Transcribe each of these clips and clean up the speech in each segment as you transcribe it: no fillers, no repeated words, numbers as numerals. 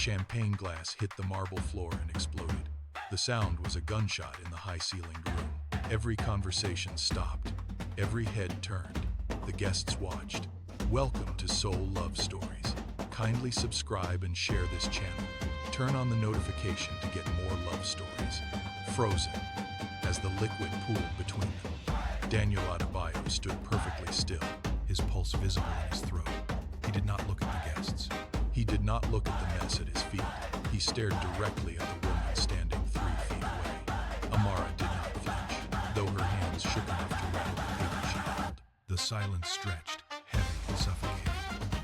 champagne glass hit the marble floor and exploded. The sound was a gunshot in the high-ceilinged room. Every conversation stopped. Every head turned. The guests watched. Welcome to Seoul Love Stories. Kindly subscribe and share this channel. Turn on the notification to get more love stories. Frozen. As the liquid pooled between them, Daniel Adebayo stood perfectly still, his pulse visible in his throat. He did not look at the guests. He did not look at the mess at his feet. He stared directly at the woman standing 3 feet away. Amara did not flinch, though her hands shook enough to rattle the paper she held. The silence stretched, heavy and suffocating,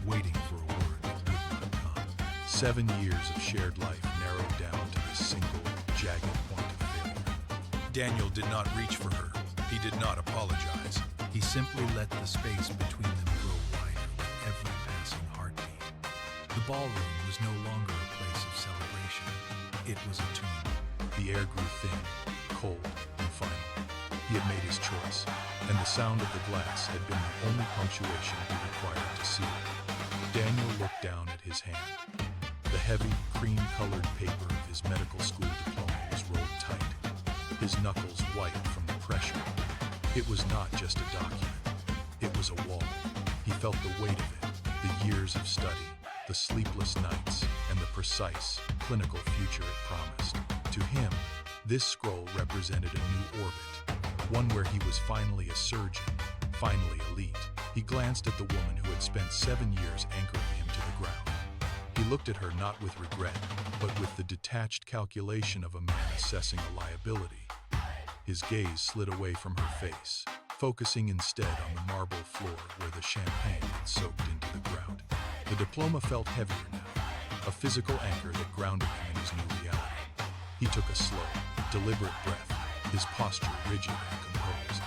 waiting for a word that would not come. 7 years of shared life narrowed down to this single, jagged point of failure. Daniel did not reach for her. He did not apologize. He simply let the space between them grow wider with every passing heartbeat. The ballroom was no longer a place of celebration. It was a tomb. The air grew thin, cold, and final. He had made his choice, and the sound of the glass had been the only punctuation he required to seal it. Daniel looked down at his hand. The heavy, cream-colored paper of his medical school diploma was rolled tight, his knuckles white from the pressure. It was not just a document. It was a wall. He felt the weight of it, the years of study, the sleepless nights, and the precise, clinical future it promised. To him, this scroll represented a new orbit, one where he was finally a surgeon, finally elite. He glanced at the woman who had spent 7 years anchoring him to the ground. He looked at her not with regret, but with the detached calculation of a man assessing a liability. His gaze slid away from her face, focusing instead on the marble floor where the champagne had soaked into the grout. The diploma felt heavier now, a physical anchor that grounded him in his new reality. He took a slow, deliberate breath, his posture rigid and composed.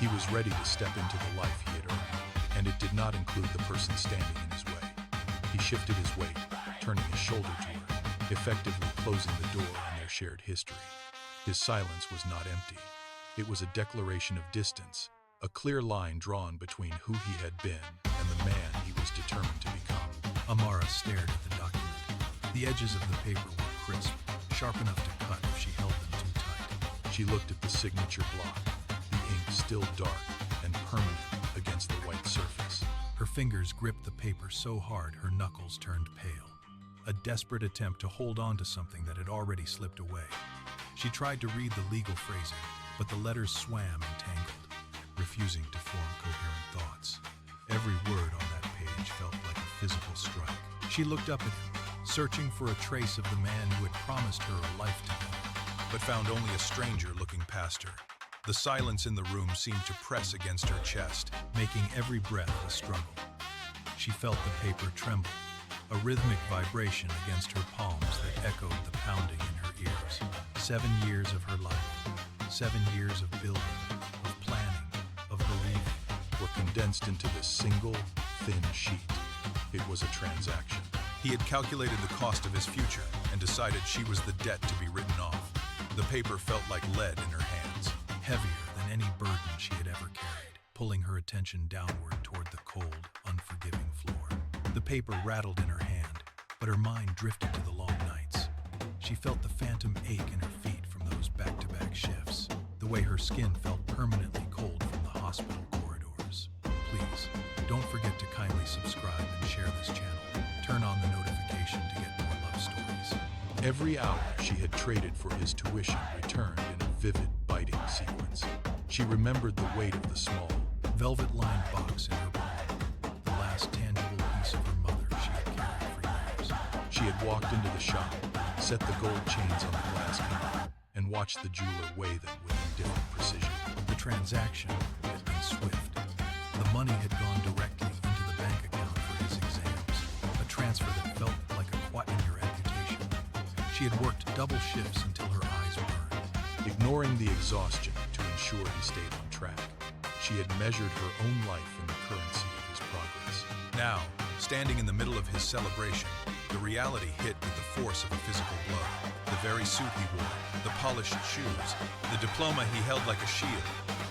He was ready to step into the life he had earned, and it did not include the person standing in his way. He shifted his weight, turning his shoulder to her, effectively closing the door on their shared history. His silence was not empty. It was a declaration of distance, a clear line drawn between who he had been and the man he was determined to become. Amara stared at the document. The edges of the paper were crisp, sharp enough to cut if she held them too tight. She looked at the signature block, the ink still dark and permanent against the white surface. Her fingers gripped the paper so hard her knuckles turned pale. A desperate attempt to hold on to something that had already slipped away. She tried to read the legal phrasing, but the letters swam and tangled, refusing to form coherent thoughts. Every word on that page felt like a physical strike. She looked up at him, searching for a trace of the man who had promised her a life together, but found only a stranger looking past her. The silence in the room seemed to press against her chest, making every breath a struggle. She felt the paper tremble, a rhythmic vibration against her palms that echoed the pounding in her ears. 7 years of her life, 7 years of building, of planning, of believing, were condensed into this single, thin sheet. It was a transaction. He had calculated the cost of his future and decided she was the debt to be written off. The paper felt like lead in her hands, heavier than any burden she had ever carried, pulling her attention downward toward the cold, unforgiving floor. The paper rattled in her hand, but her mind drifted to the long nights. She felt the phantom ache in her feet from those back-to-back shifts, the way her skin felt permanently cold from the hospital corridors. Please, don't forget to kindly subscribe and share this channel. Turn on the notification to get more love stories. Every hour she had traded for his tuition returned in a vivid, biting sequence. She remembered the weight of the small, velvet-lined box in her palm, the last tangible piece of her mother she had carried for years. She had walked into the shop, set the gold chains on the glass counter, and watched the jeweler weigh them with indifferent precision. The transaction had been swift. The money had gone directly into the bank account for his exams, a transfer that felt like a quaternary amputation. She had worked double shifts until her eyes burned, ignoring the exhaustion to ensure he stayed on track. She had measured her own life in the currency of his progress. Now, standing in the middle of his celebration, the reality hit with the force of a physical blow. The very suit he wore, the polished shoes, the diploma he held like a shield,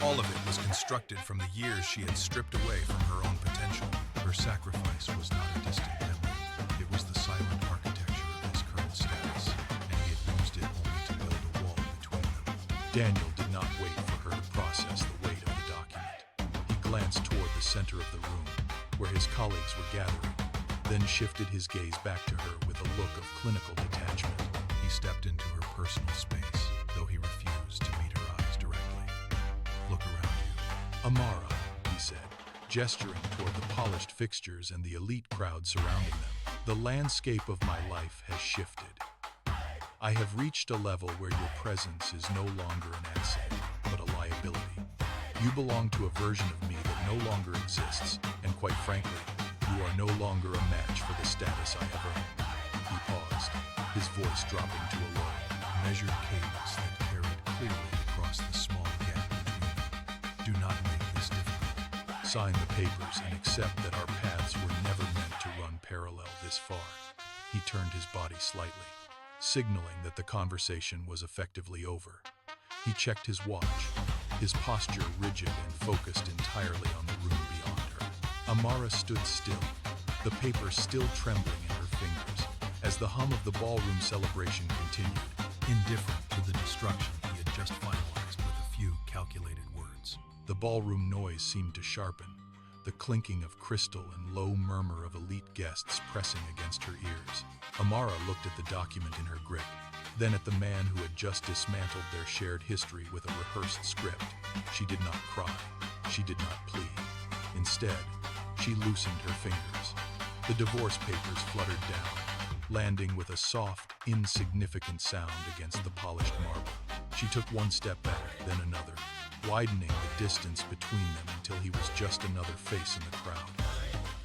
all of it was constructed from the years she had stripped away from her own potential. Her sacrifice was not a distant memory. It was the silent architecture Daniel did not wait for her to process the weight of the document. He glanced toward the center of the room, where his colleagues were gathering, then shifted his gaze back to her with a look of clinical detachment. He stepped into her personal space, though he refused to meet her eyes directly. "Look around you." "Amara," he said, gesturing toward the polished fixtures and the elite crowd surrounding them. "The landscape of my life has shifted. I have reached a level where your presence is no longer an asset, but a liability. You belong to a version of me that no longer exists, and quite frankly, you are no longer a match for the status I have earned." He paused, his voice dropping to a low, measured cadence that carried clearly across the small gap between them. "Do not make this difficult. Sign the papers and accept that our paths were never meant to run parallel this far." He turned his body slightly, signaling that the conversation was effectively over. He checked his watch, his posture rigid and focused entirely on the room beyond her. Amara stood still, the paper still trembling in her fingers, as the hum of the ballroom celebration continued, indifferent to the destruction he had just finalized with a few calculated words. The ballroom noise seemed to sharpen, the clinking of crystal and low murmur of elite guests pressing against her ears. Amara looked at the document in her grip, then at the man who had just dismantled their shared history with a rehearsed script. She did not cry. She did not plead. Instead, she loosened her fingers. The divorce papers fluttered down, landing with a soft, insignificant sound against the polished marble. She took one step back, then another, widening the distance between them until he was just another face in the crowd.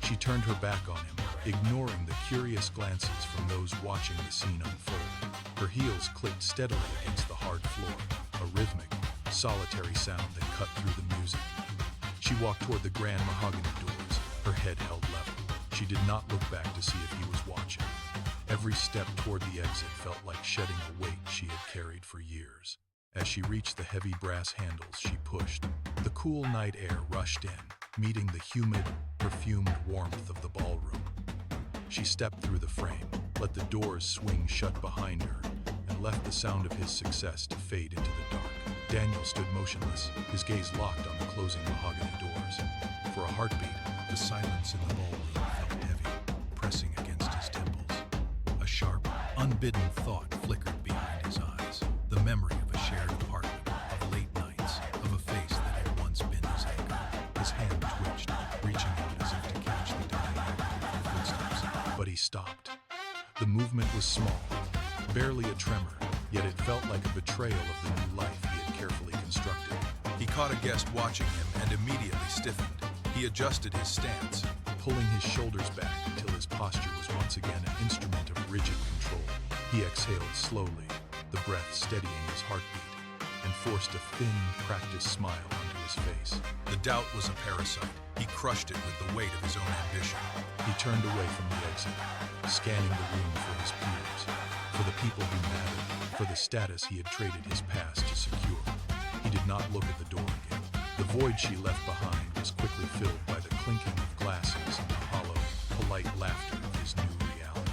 She turned her back on him, ignoring the curious glances from those watching the scene unfold. Her heels clicked steadily against the hard floor, a rhythmic, solitary sound that cut through the music. She walked toward the grand mahogany doors, her head held level. She did not look back to see if he was watching. Every step toward the exit felt like shedding a weight she had carried for years. As she reached the heavy brass handles, she pushed. The cool night air rushed in, meeting the humid, perfumed warmth of the ballroom. She stepped through the frame, let the doors swing shut behind her, and left the sound of his success to fade into the dark. Daniel stood motionless, his gaze locked on the closing mahogany doors. For a heartbeat, the silence in the ballroom felt heavy, pressing against his temples. A sharp, unbidden thought flickered behind his eyes, the memory of a shared apartment, of late nights, of a face that had once been his anchor. His hand twitched, reaching out as if to catch the dying echo of her footsteps. But he stopped. The movement was small, barely a tremor, yet it felt like a betrayal of the new life he had carefully constructed. He caught a guest watching him and immediately stiffened. He adjusted his stance, pulling his shoulders back until his posture was once again an instrument of rigid control. He exhaled slowly, the breath steadying his heartbeat, and forced a thin, practiced smile onto his face. The doubt was a parasite. He crushed it with the weight of his own ambition. He turned away from the exit, scanning the room for his peers, for the people who mattered, for the status he had traded his past to secure. He did not look at the door again. The void she left behind was quickly filled by the clinking of glasses and the hollow, polite laughter of his new reality.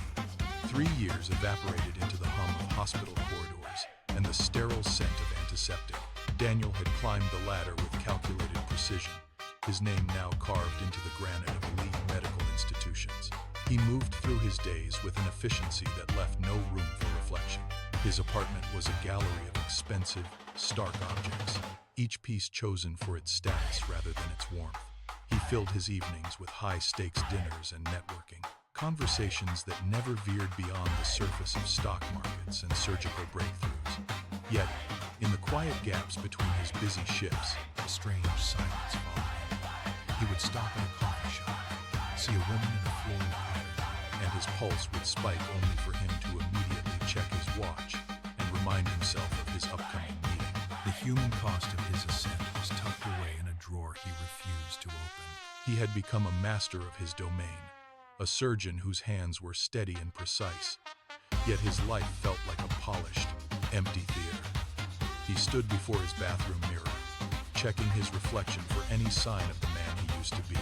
3 years evaporated into the hum of hospital corridors and the sterile scent of antiseptic. Daniel had climbed the ladder with calculated precision, his name now carved into the granite of elite medical institutions. He moved through his days with an efficiency that left no room for reflection. His apartment was a gallery of expensive, stark objects, each piece chosen for its status rather than its warmth. He filled his evenings with high-stakes dinners and networking, conversations that never veered beyond the surface of stock markets and surgical breakthroughs. Yet, in the quiet gaps between his busy shifts, a strange silence followed him. He would stop at a coffee shop, see a woman in a floral pattern, and his pulse would spike only for him to immediately check his watch and remind himself of his upcoming meeting. The human cost of his ascent was tucked away in a drawer he refused to open. He had become a master of his domain, a surgeon whose hands were steady and precise, yet his life felt like a polished, empty theater. He stood before his bathroom mirror, checking his reflection for any sign of the man he used to be,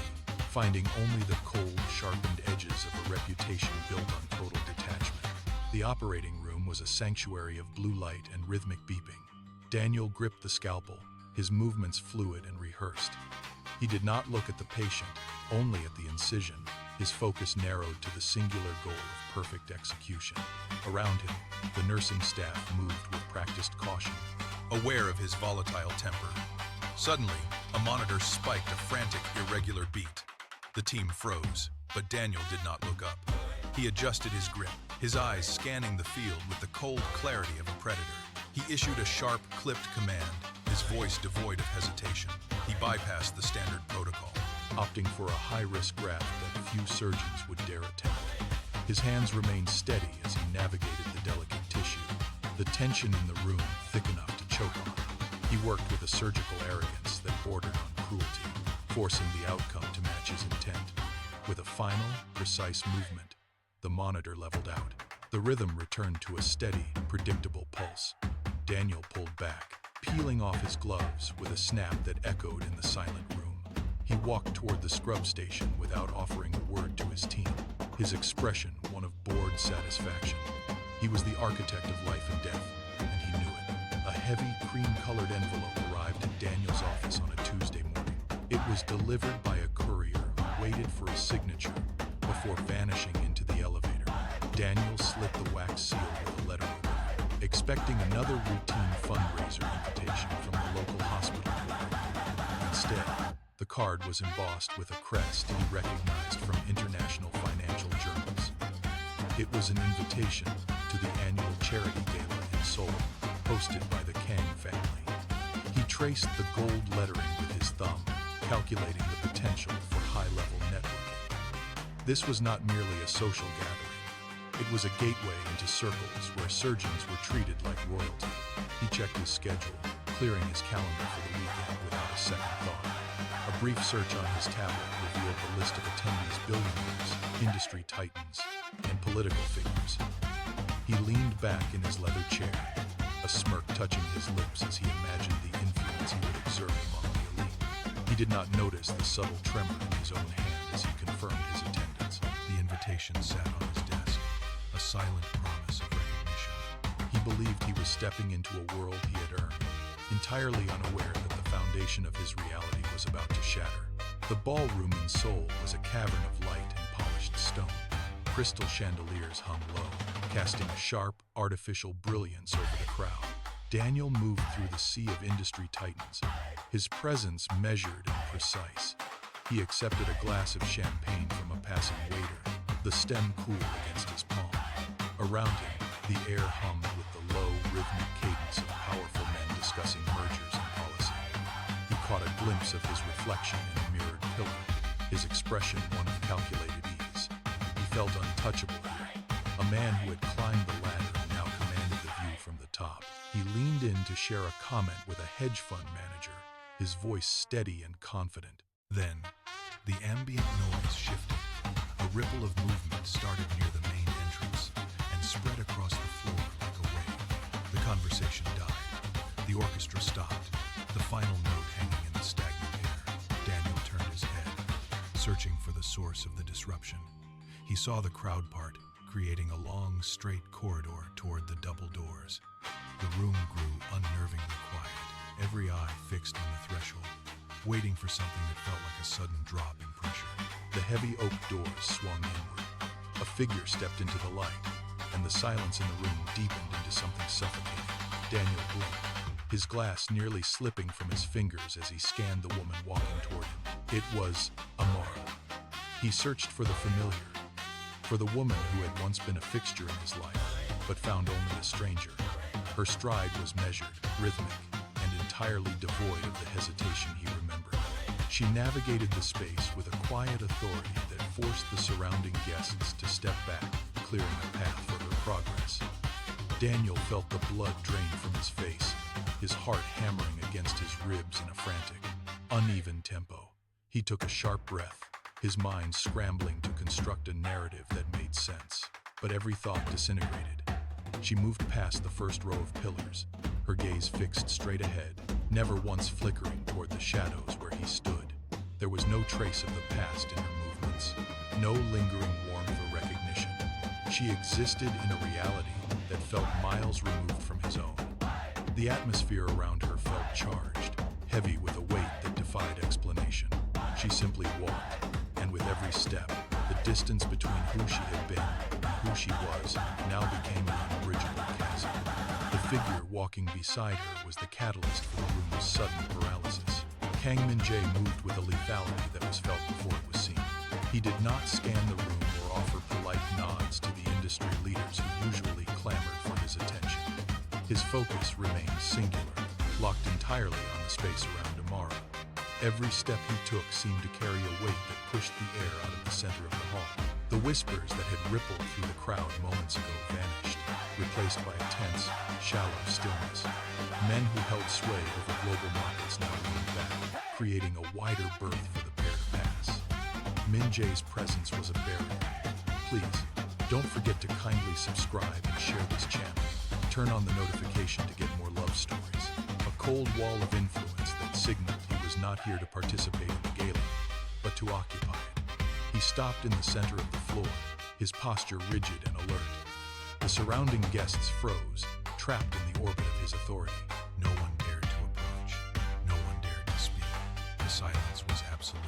finding only the cold, sharpened edges of a reputation built on total detachment. The operating room was a sanctuary of blue light and rhythmic beeping, Daniel gripped the scalpel, his movements fluid and rehearsed. He did not look at the patient, only at the incision, his focus narrowed to the singular goal of perfect execution. Around him, the nursing staff moved with practiced caution, aware of his volatile temper. Suddenly, a monitor spiked a frantic, irregular beat. The team froze, but Daniel did not look up. He adjusted his grip, his eyes scanning the field with the cold clarity of a predator. He issued a sharp, clipped command, his voice devoid of hesitation. He bypassed the standard protocol, opting for a high-risk graft that few surgeons would dare attempt. His hands remained steady as he navigated the delicate tissue, the tension in the room thick enough to choke on. He worked with a surgical arrogance that bordered on cruelty, forcing the outcome to match his intent. With a final, precise movement, the monitor leveled out. The rhythm returned to a steady, predictable pulse. Daniel pulled back, peeling off his gloves with a snap that echoed in the silent room. He walked toward the scrub station without offering a word to his team, his expression one of bored satisfaction. He was the architect of life and death, and he knew it. A heavy, cream-colored envelope arrived at Daniel's office on a Tuesday morning. It was delivered by a courier who waited for a signature before vanishing into the elevator. Daniel slit the wax seal with a letter opener, expecting another routine fundraiser invitation from the local hospital board. Instead, the card was embossed with a crest he recognized from international financial journals. It was an invitation to the annual charity gala in Seoul, hosted by the Kang family. He traced the gold lettering with his thumb, calculating the potential for high-level networking. This was not merely a social gathering. It was a gateway into circles where surgeons were treated like royalty. He checked his schedule, clearing his calendar for the weekend without a second thought. A brief search on his tablet revealed the list of attendees: billionaires, industry titans, and political figures. He leaned back in his leather chair, a smirk touching his lips as he imagined the influence he would exert among the elite. He did not notice the subtle tremor in his own hand as he confirmed his attendance. The invitation sat on his desk, a silent promise of recognition. He believed he was stepping into a world he had earned, entirely unaware that the foundation of his reality was about to shatter. The ballroom in Seoul was a cavern of light and polished stone. Crystal chandeliers hung low, casting a sharp, artificial brilliance over the crowd. Daniel moved through the sea of industry titans, his presence measured and precise. He accepted a glass of champagne from a passing waiter, the stem cool against his palm. Around him, the air hummed with the low, rhythmic cadence of powerful men discussing mergers and policy. He caught a glimpse of his reflection in a mirrored pillar, his expression one of calculated ease. He felt untouchable here, a man who had climbed the ladder and now commanded the view from the top. He leaned in to share a comment with a hedge fund manager, his voice steady and confident. Then, the ambient noise shifted. A ripple of movement started near the main entrance and spread across the floor like a wave. The conversation died. The orchestra stopped, the final note hanging in the stagnant air. Daniel turned his head, searching for the source of the disruption. He saw the crowd part, creating a long, straight corridor toward the double doors. The room grew unnervingly quiet, every eye fixed on the threshold, waiting for something that felt like a sudden drop in pressure. The heavy oak doors swung inward. A figure stepped into the light, and the silence in the room deepened into something suffocating. Daniel blinked, his glass nearly slipping from his fingers as he scanned the woman walking toward him. It was Amara. He searched for the familiar, for the woman who had once been a fixture in his life, but found only a stranger. Her stride was measured, rhythmic, and entirely devoid of the hesitation he remembered. She navigated the space with a quiet authority that forced the surrounding guests to step back, clearing a path for her progress. Daniel felt the blood drain from his face, his heart hammering against his ribs in a frantic, uneven tempo. He took a sharp breath, his mind scrambling to construct a narrative that made sense. But every thought disintegrated. She moved past the first row of pillars, her gaze fixed straight ahead, never once flickering toward the shadows where he stood. There was no trace of the past in her movements, no lingering warmth or recognition. She existed in a reality that felt miles removed from his own. The atmosphere around her felt charged, heavy with a weight that defied explanation. She simply walked, and with every step, the distance between who she had been and who she was now became an unbridgeable chasm. The figure walking beside her was the catalyst for the room's sudden paralysis. Kang Min-jae moved with a lethality that was felt before it was seen. He did not scan the room or offer polite nods to the industry leaders who usually clamored for his attention. His focus remained singular, locked entirely on the space around Amara. Every step he took seemed to carry a weight that pushed the air out of the center of the hall. The whispers that had rippled through the crowd moments ago vanished, replaced by a tense, shallow stillness. Men who held sway over global markets now leaned back, creating a wider berth for the pair to pass. Min-jae's presence was a barrier. Please, don't forget to kindly subscribe and share this channel. Turn on the notification to get more love stories. A cold wall of influence that signaled he was not here to participate in the gala, but to occupy it. He stopped in the center of the floor, his posture rigid and alert. The surrounding guests froze, trapped in the orbit of his authority. No one dared to approach. No one dared to speak. The silence was absolute.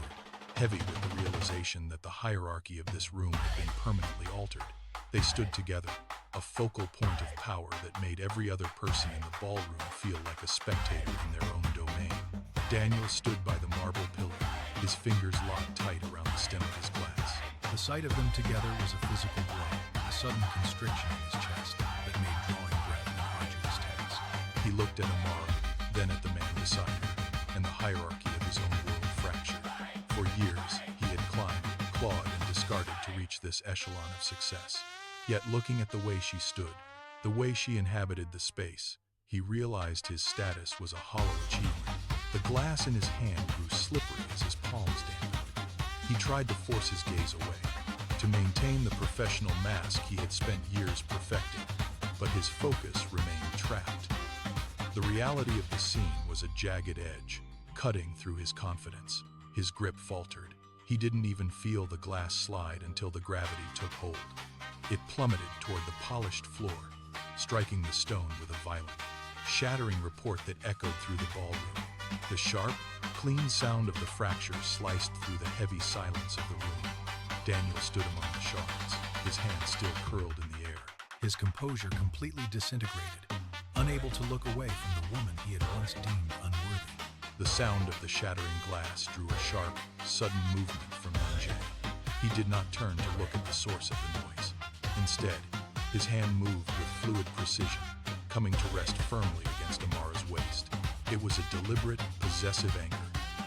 Heavy with the realization that the hierarchy of this room had been permanently altered, they stood together, a focal point of power that made every other person in the ballroom feel like a spectator in their own domain. Daniel stood by the marble pillar, his fingers locked tight around the stem of his glass. The sight of them together was a physical blow, a sudden constriction in his chest that made drawing breath an arduous task. He looked at Amara, then at the man beside her, and the hierarchy of his own world fractured. For years, he had climbed, clawed, and discarded to reach this echelon of success. Yet looking at the way she stood, the way she inhabited the space, he realized his status was a hollow achievement. The glass in his hand grew slippery as his palms dampened. He tried to force his gaze away, to maintain the professional mask he had spent years perfecting, but his focus remained trapped. The reality of the scene was a jagged edge, cutting through his confidence. His grip faltered. He didn't even feel the glass slide until the gravity took hold. It plummeted toward the polished floor, striking the stone with a violent, shattering report that echoed through the ballroom. The sharp, clean sound of the fracture sliced through the heavy silence of the room. Daniel stood among the shards, his hands still curled in the air. His composure completely disintegrated, unable to look away from the woman he had once deemed unworthy. The sound of the shattering glass drew a sharp, sudden movement from Min-jae. He did not turn to look at the source of the noise. Instead, his hand moved with fluid precision, coming to rest firmly against Amara's waist. It was a deliberate, possessive anchor,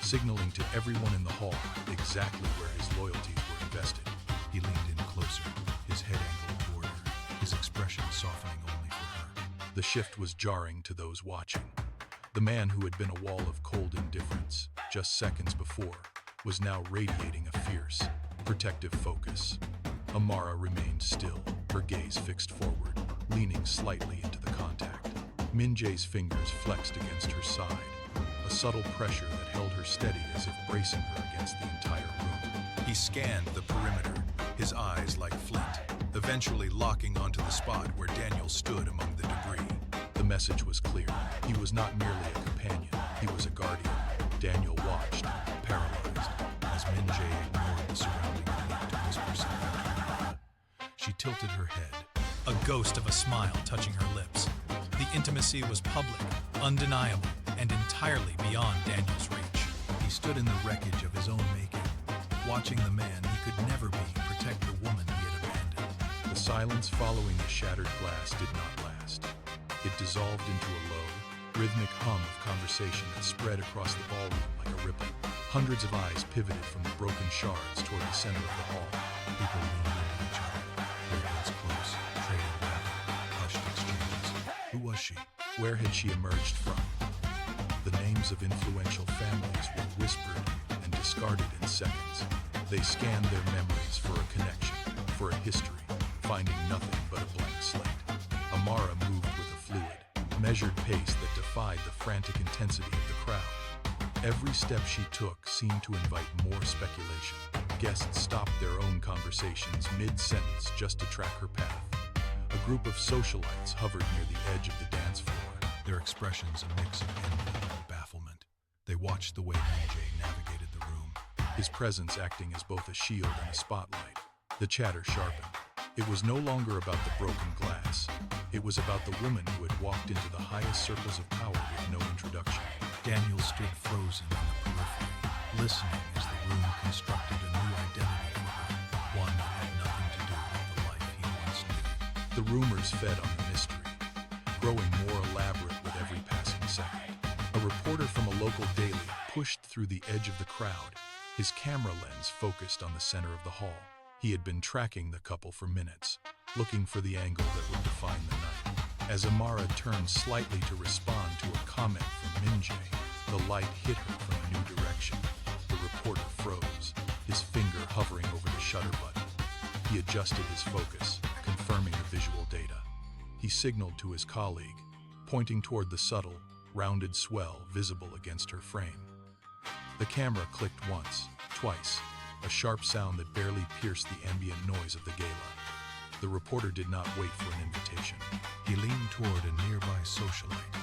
signaling to everyone in the hall exactly where his loyalties were invested. He leaned in closer, his head angled toward her, his expression softening only for her. The shift was jarring to those watching. The man who had been a wall of cold indifference just seconds before was now radiating a fierce, protective focus. Amara remained still, her gaze fixed forward, leaning slightly into the contact. Min-jae's fingers flexed against her side, a subtle pressure that held her steady as if bracing her against the entire room. He scanned the perimeter, his eyes like flint, eventually locking onto the spot where Daniel stood among the debris. The message was clear. He was not merely a companion, he was a guardian. Daniel watched, paralyzed, as Min-jae ignored the surrounding elite to whisper something to her. She tilted her head, a ghost of a smile touching her lips. The intimacy was public, undeniable, and entirely beyond Daniel's reach. He stood in the wreckage of his own making, watching the man he could never be protect the woman he had abandoned. The silence following the shattered glass did not last. It dissolved into a low, rhythmic hum of conversation that spread across the ballroom like a ripple. Hundreds of eyes pivoted from the broken shards toward the center of the hall. People leaned into each other, their heads close, trading rapid, hushed exchanges. Who was she? Where had she emerged from? The names of influential families were whispered and discarded in seconds. They scanned their memories for a connection, for a history, finding nothing but a blank slate. Amara moved with a fluid, measured pace that defied the frantic intensity of the crowd. Every step she took seemed to invite more speculation. Guests stopped their own conversations mid-sentence just to track her path. A group of socialites hovered near the edge of the dance floor, their expressions a mix of envy and bafflement. They watched the way Min-jae navigated the room, his presence acting as both a shield and a spotlight. The chatter sharpened. It was no longer about the broken glass. It was about the woman who had walked into the highest circles of power with no introduction. Daniel stood frozen in the periphery, listening as the room constructed a new identity for her, one that had nothing to do with the life he once knew. The rumors fed on the mystery, growing more elaborate with every passing second. A reporter from a local daily pushed through the edge of the crowd, his camera lens focused on the center of the hall. He had been tracking the couple for minutes, looking for the angle that would define the night. As Amara turned slightly to respond to a comment from Min-jae, the light hit her from a new direction. The reporter froze, his finger hovering over the shutter button. He adjusted his focus, confirming the visual data. He signaled to his colleague, pointing toward the subtle, rounded swell visible against her frame. The camera clicked once, twice, a sharp sound that barely pierced the ambient noise of the gala. The reporter did not wait for an invitation. He leaned toward a nearby socialite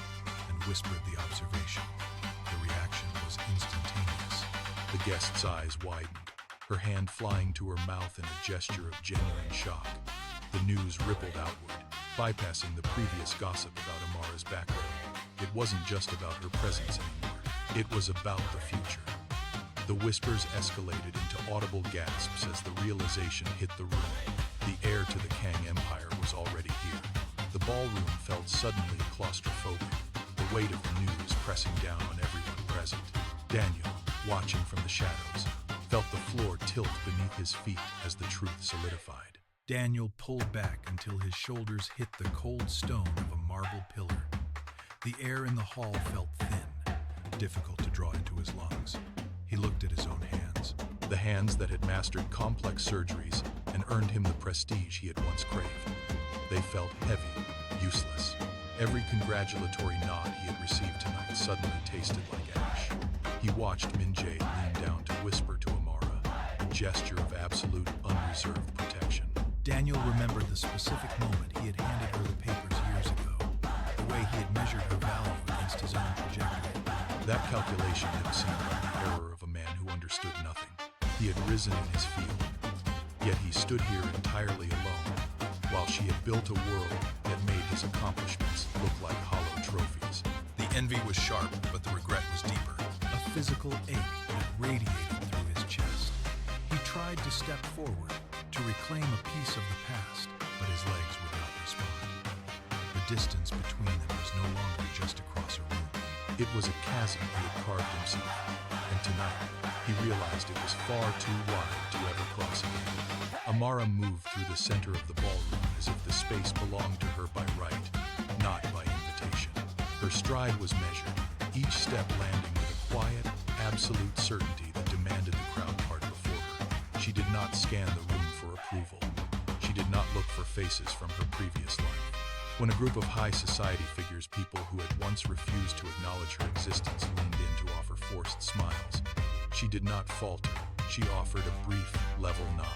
and whispered the observation. The reaction was instantaneous. The guest's eyes widened, her hand flying to her mouth in a gesture of genuine shock. The news rippled outward, bypassing the previous gossip about Amara's background. It wasn't just about her presence anymore. It was about the future. The whispers escalated into audible gasps as the realization hit the room. The heir to the Kang Empire was already here. The ballroom felt suddenly claustrophobic, the weight of the news pressing down on everyone present. Daniel, watching from the shadows, felt the floor tilt beneath his feet as the truth solidified. Daniel pulled back until his shoulders hit the cold stone of a marble pillar. The air in the hall felt thin, difficult to draw into his lungs. He looked at his own hands, the hands that had mastered complex surgeries and earned him the prestige he had once craved. They felt heavy, useless. Every congratulatory nod he had received tonight suddenly tasted like ash. He watched Min-jae lean down to whisper to Amara, a gesture of absolute, unreserved protection. Daniel remembered the specific moment he had handed her the papers years ago, the way he had measured her value against his own trajectory. That calculation had seemed like the error of a man who understood nothing. He had risen in his field, yet he stood here entirely alone, while she had built a world that made his accomplishments look like hollow trophies. The envy was sharp, but the regret was deeper. A physical ache that radiated through his chest. He tried to step forward, to reclaim a piece of the past, but his legs would not respond. The distance between them was no longer just across a room. It was a chasm he had carved himself, and tonight he realized it was far too wide to ever cross again. Amara moved through the center of the ballroom as if the space belonged to her by right, not by invitation. Her stride was measured, each step landing with a quiet, absolute certainty that demanded the crowd part before her. She did not scan the room for approval. She did not look for faces from her previous life. When a group of high society figures, people who had once refused to acknowledge her existence, leaned in to offer forced smiles, she did not falter. She offered a brief, level nod,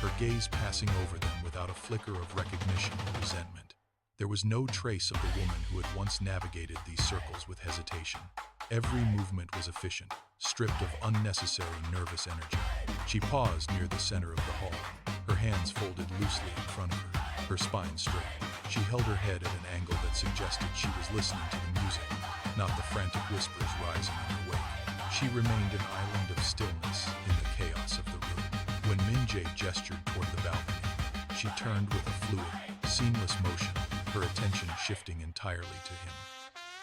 her gaze passing over them without a flicker of recognition or resentment. There was no trace of the woman who had once navigated these circles with hesitation. Every movement was efficient, stripped of unnecessary nervous energy. She paused near the center of the hall, her hands folded loosely in front of her spine straight. She held her head at an angle that suggested she was listening to the music, not the frantic whispers rising in her wake. She remained an island of stillness in the chaos of the room. When Min-jae gestured toward the balcony, she turned with a fluid, seamless motion, her attention shifting entirely to him.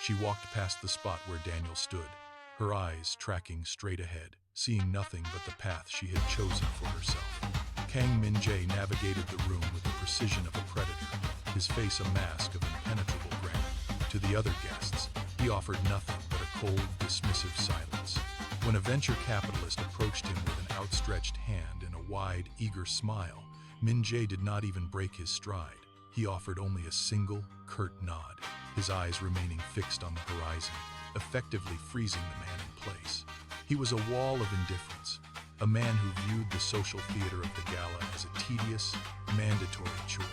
She walked past the spot where Daniel stood, her eyes tracking straight ahead, seeing nothing but the path she had chosen for herself. Kang Min-jae navigated the room with the precision of a predator, his face a mask of impenetrable granite. To the other guests, he offered nothing but a cold, dismissive silence. When a venture capitalist approached him with an outstretched hand and a wide, eager smile, Min-jae did not even break his stride. He offered only a single, curt nod, his eyes remaining fixed on the horizon, effectively freezing the man in place. He was a wall of indifference, a man who viewed the social theater of the gala as a tedious, mandatory chore.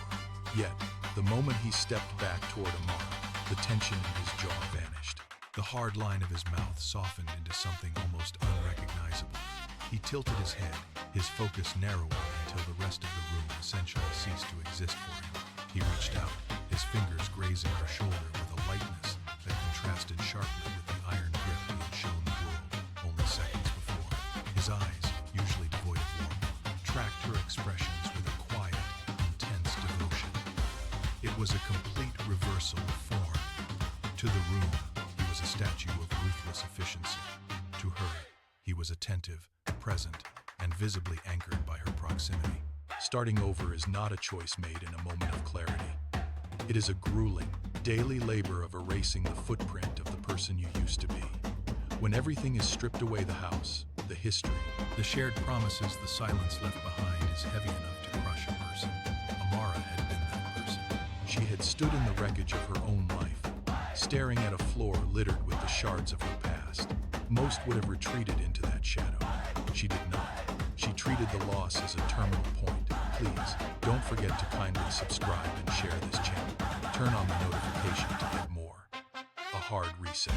Yet, the moment he stepped back toward Amara, The tension in his jaw vanished. The hard line of his mouth softened into something almost unrecognizable. He tilted his head, his focus narrowing until the rest of the room essentially ceased to exist for him. He reached out, his fingers grazing her shoulder with a lightness that contrasted sharply with the iron grip he had shown the world only seconds before. His eyes, usually devoid of warmth, tracked her expressions with a quiet, intense devotion. It was a complete reversal of form. To the room, he was a statue of ruthless efficiency. To her, he was attentive, present, and visibly anchored by her proximity. Starting over is not a choice made in a moment of clarity. It is a grueling, daily labor of erasing the footprint of the person you used to be. When everything is stripped away, the house, the history, the shared promises, the silence left behind is heavy enough to crush a person. Amara had been that person. She had stood in the wreckage of her own life, staring at a floor littered with the shards of her past. Most would have retreated into that shadow. She did not. She treated the loss as a terminal point. Please, don't forget to kindly subscribe and share this channel. Turn on the notification to get more. A hard reset.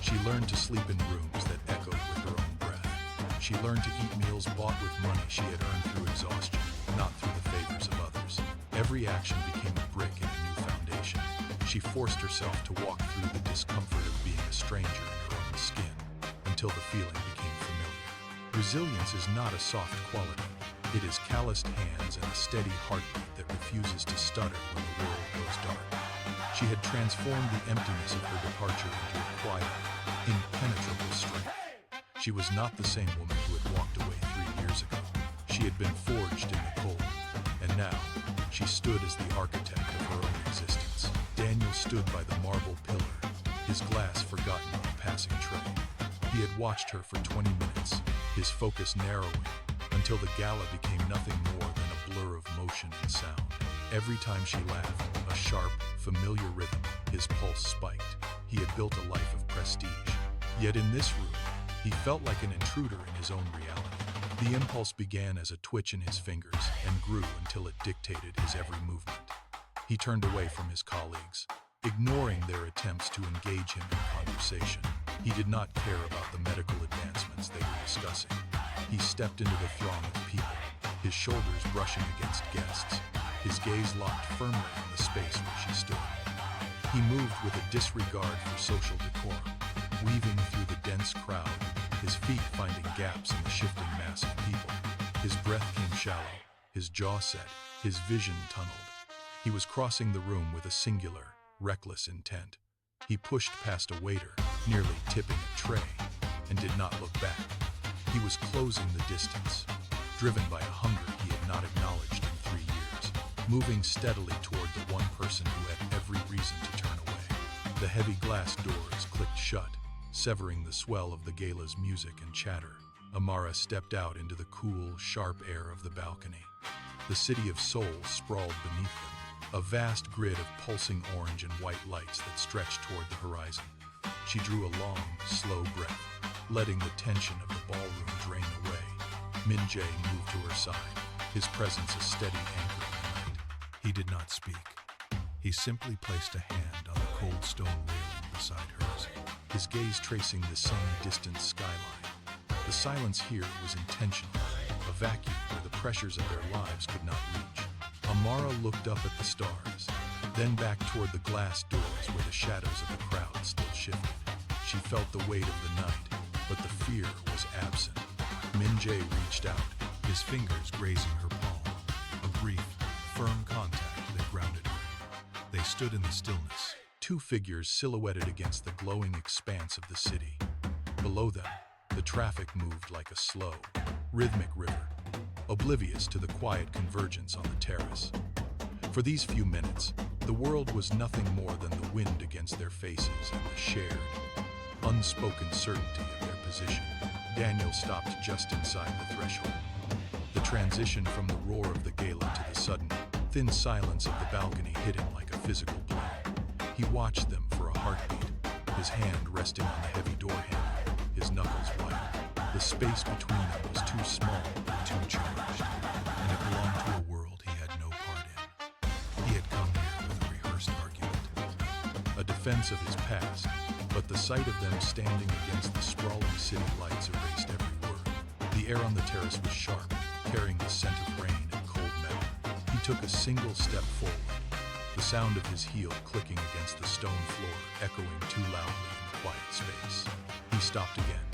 She learned to sleep in rooms that echoed with her own breath. She learned to eat meals bought with money she had earned through exhaustion, not through the favors of others. Every action became a brick in a new foundation. She forced herself to walk through the discomfort of being a stranger in her own skin, until the feeling became familiar. Resilience is not a soft quality. It is calloused hands and a steady heartbeat that refuses to stutter when the world goes dark. She had transformed the emptiness of her departure into a quiet, impenetrable strength. She was not the same woman who had walked away 3 years ago. She had been forged in the cold, and now she stood as the architect of her own existence. Daniel stood by the marble pillar, his glass forgotten on a passing tray. He had watched her for 20 minutes, his focus narrowing, until the gala became nothing more than a blur of motion and sound. Every time she laughed, a sharp, familiar rhythm, his pulse spiked. He had built a life of prestige. Yet in this room, he felt like an intruder in his own reality. The impulse began as a twitch in his fingers and grew until it dictated his every movement. He turned away from his colleagues, ignoring their attempts to engage him in conversation. He did not care about the medical advancements they were discussing. He stepped into the throng of people, his shoulders brushing against guests, his gaze locked firmly in the space where she stood. He moved with a disregard for social decorum, weaving through the dense crowd, his feet finding gaps in the shifting mass of people. His breath came shallow, his jaw set, his vision tunneled. He was crossing the room with a singular, reckless intent. He pushed past a waiter, nearly tipping a tray, and did not look back. He was closing the distance, driven by a hunger he had not acknowledged in 3 years, moving steadily toward the one person who had every reason to turn away. The heavy glass doors clicked shut, severing the swell of the gala's music and chatter. Amara stepped out into the cool, sharp air of the balcony. The city of Seoul sprawled beneath them, a vast grid of pulsing orange and white lights that stretched toward the horizon. She drew a long, slow breath, letting the tension of the ballroom drain away. Min-jae moved to her side, his presence a steady anchor in the night. He did not speak. He simply placed a hand on the cold stone railing beside hers, his gaze tracing the same distant skyline. The silence here was intentional, a vacuum where the pressures of their lives could not reach. Amara looked up at the stars, then back toward the glass doors where the shadows of the crowd still shifted. She felt the weight of the night, but the fear was absent. Min-jae reached out, his fingers grazing her palm, a brief, firm contact that grounded her. They stood in the stillness, two figures silhouetted against the glowing expanse of the city. Below them, the traffic moved like a slow, rhythmic river, oblivious to the quiet convergence on the terrace. For these few minutes, the world was nothing more than the wind against their faces and the shared, unspoken certainty of their position. Daniel stopped just inside the threshold. The transition from the roar of the gala to the sudden, thin silence of the balcony hit him like a physical blow. He watched them for a heartbeat, his hand resting on the heavy door handle, his knuckles white. The space between them was too small and too charged, and it belonged to a world he had no part in. He had come here with a rehearsed argument, a defense of his past, but the sight of them standing against the sprawling city lights erased every word. The air on the terrace was sharp, carrying the scent of rain and cold metal. He took a single step forward, the sound of his heel clicking against the stone floor echoing too loudly in the quiet space. He stopped again,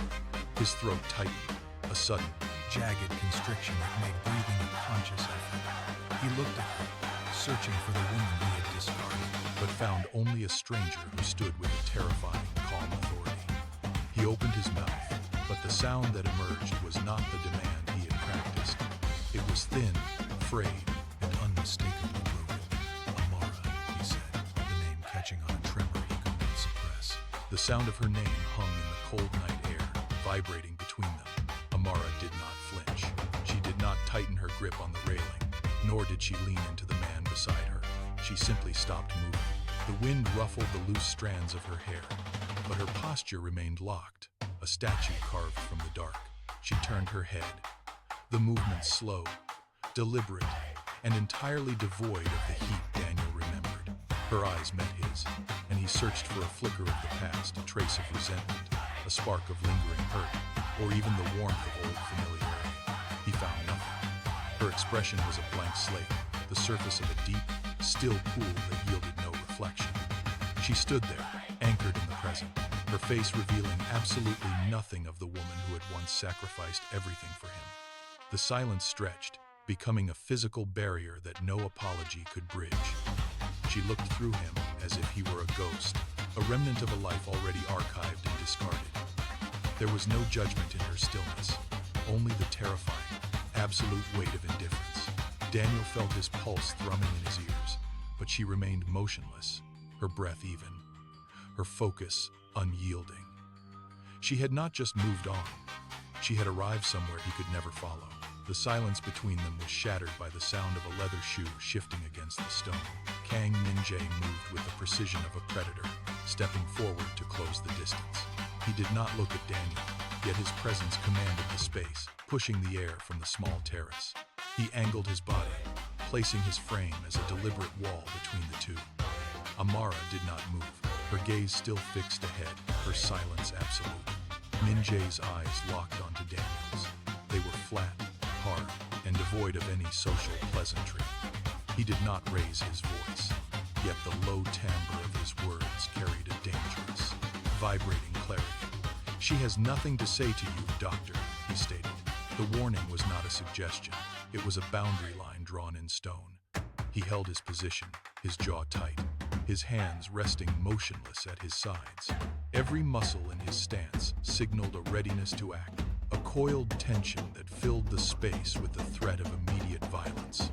his throat tightened, a sudden, jagged constriction that made breathing a conscious effort. He looked at her, searching for the woman he had discarded, but found only a stranger who stood with a terrifying, calm authority. He opened his mouth, but the sound that emerged was not the demand he had practiced. It was thin, frayed, and unmistakably broken. Amara, he said, the name catching on a tremor he could not suppress. The sound of her name hung in the cold night air, vibrating between them. Amara did not flinch. She did not tighten her grip on the railing, nor did she lean into the man beside her. She simply stopped moving. The wind ruffled the loose strands of her hair, but her posture remained locked, a statue carved from the dark. She turned her head. The movement slow, deliberate, and entirely devoid of the heat Daniel remembered. Her eyes met his, and he searched for a flicker of the past, a trace of resentment, a spark of lingering hurt, or even the warmth of old familiarity. He found nothing. Her expression was a blank slate, the surface of a deep, still pool that yielded no reflection. She stood there, anchored in the present, her face revealing absolutely nothing of the woman who had once sacrificed everything for him. The silence stretched, becoming a physical barrier that no apology could bridge. She looked through him as if he were a ghost, a remnant of a life already archived and discarded. There was no judgment in her stillness, only the terrifying, absolute weight of indifference. Daniel felt his pulse thrumming in his ears, but she remained motionless, her breath even, her focus unyielding. She had not just moved on, she had arrived somewhere he could never follow. The silence between them was shattered by the sound of a leather shoe shifting against the stone. Kang Min-jae moved with the precision of a predator, stepping forward to close the distance. He did not look at Daniel, yet his presence commanded the space, pushing the air from the small terrace. He angled his body, placing his frame as a deliberate wall between the two. Amara did not move, her gaze still fixed ahead, her silence absolute. Min-jae's eyes locked onto Daniel's. They were flat, hard, and devoid of any social pleasantry. He did not raise his voice, yet the low timbre of his words carried a dangerous, vibrating clarity. "She has nothing to say to you, Doctor," he stated. The warning was not a suggestion. It was a boundary line drawn in stone. He held his position, his jaw tight, his hands resting motionless at his sides. Every muscle in his stance signaled a readiness to act, a coiled tension that filled the space with the threat of immediate violence.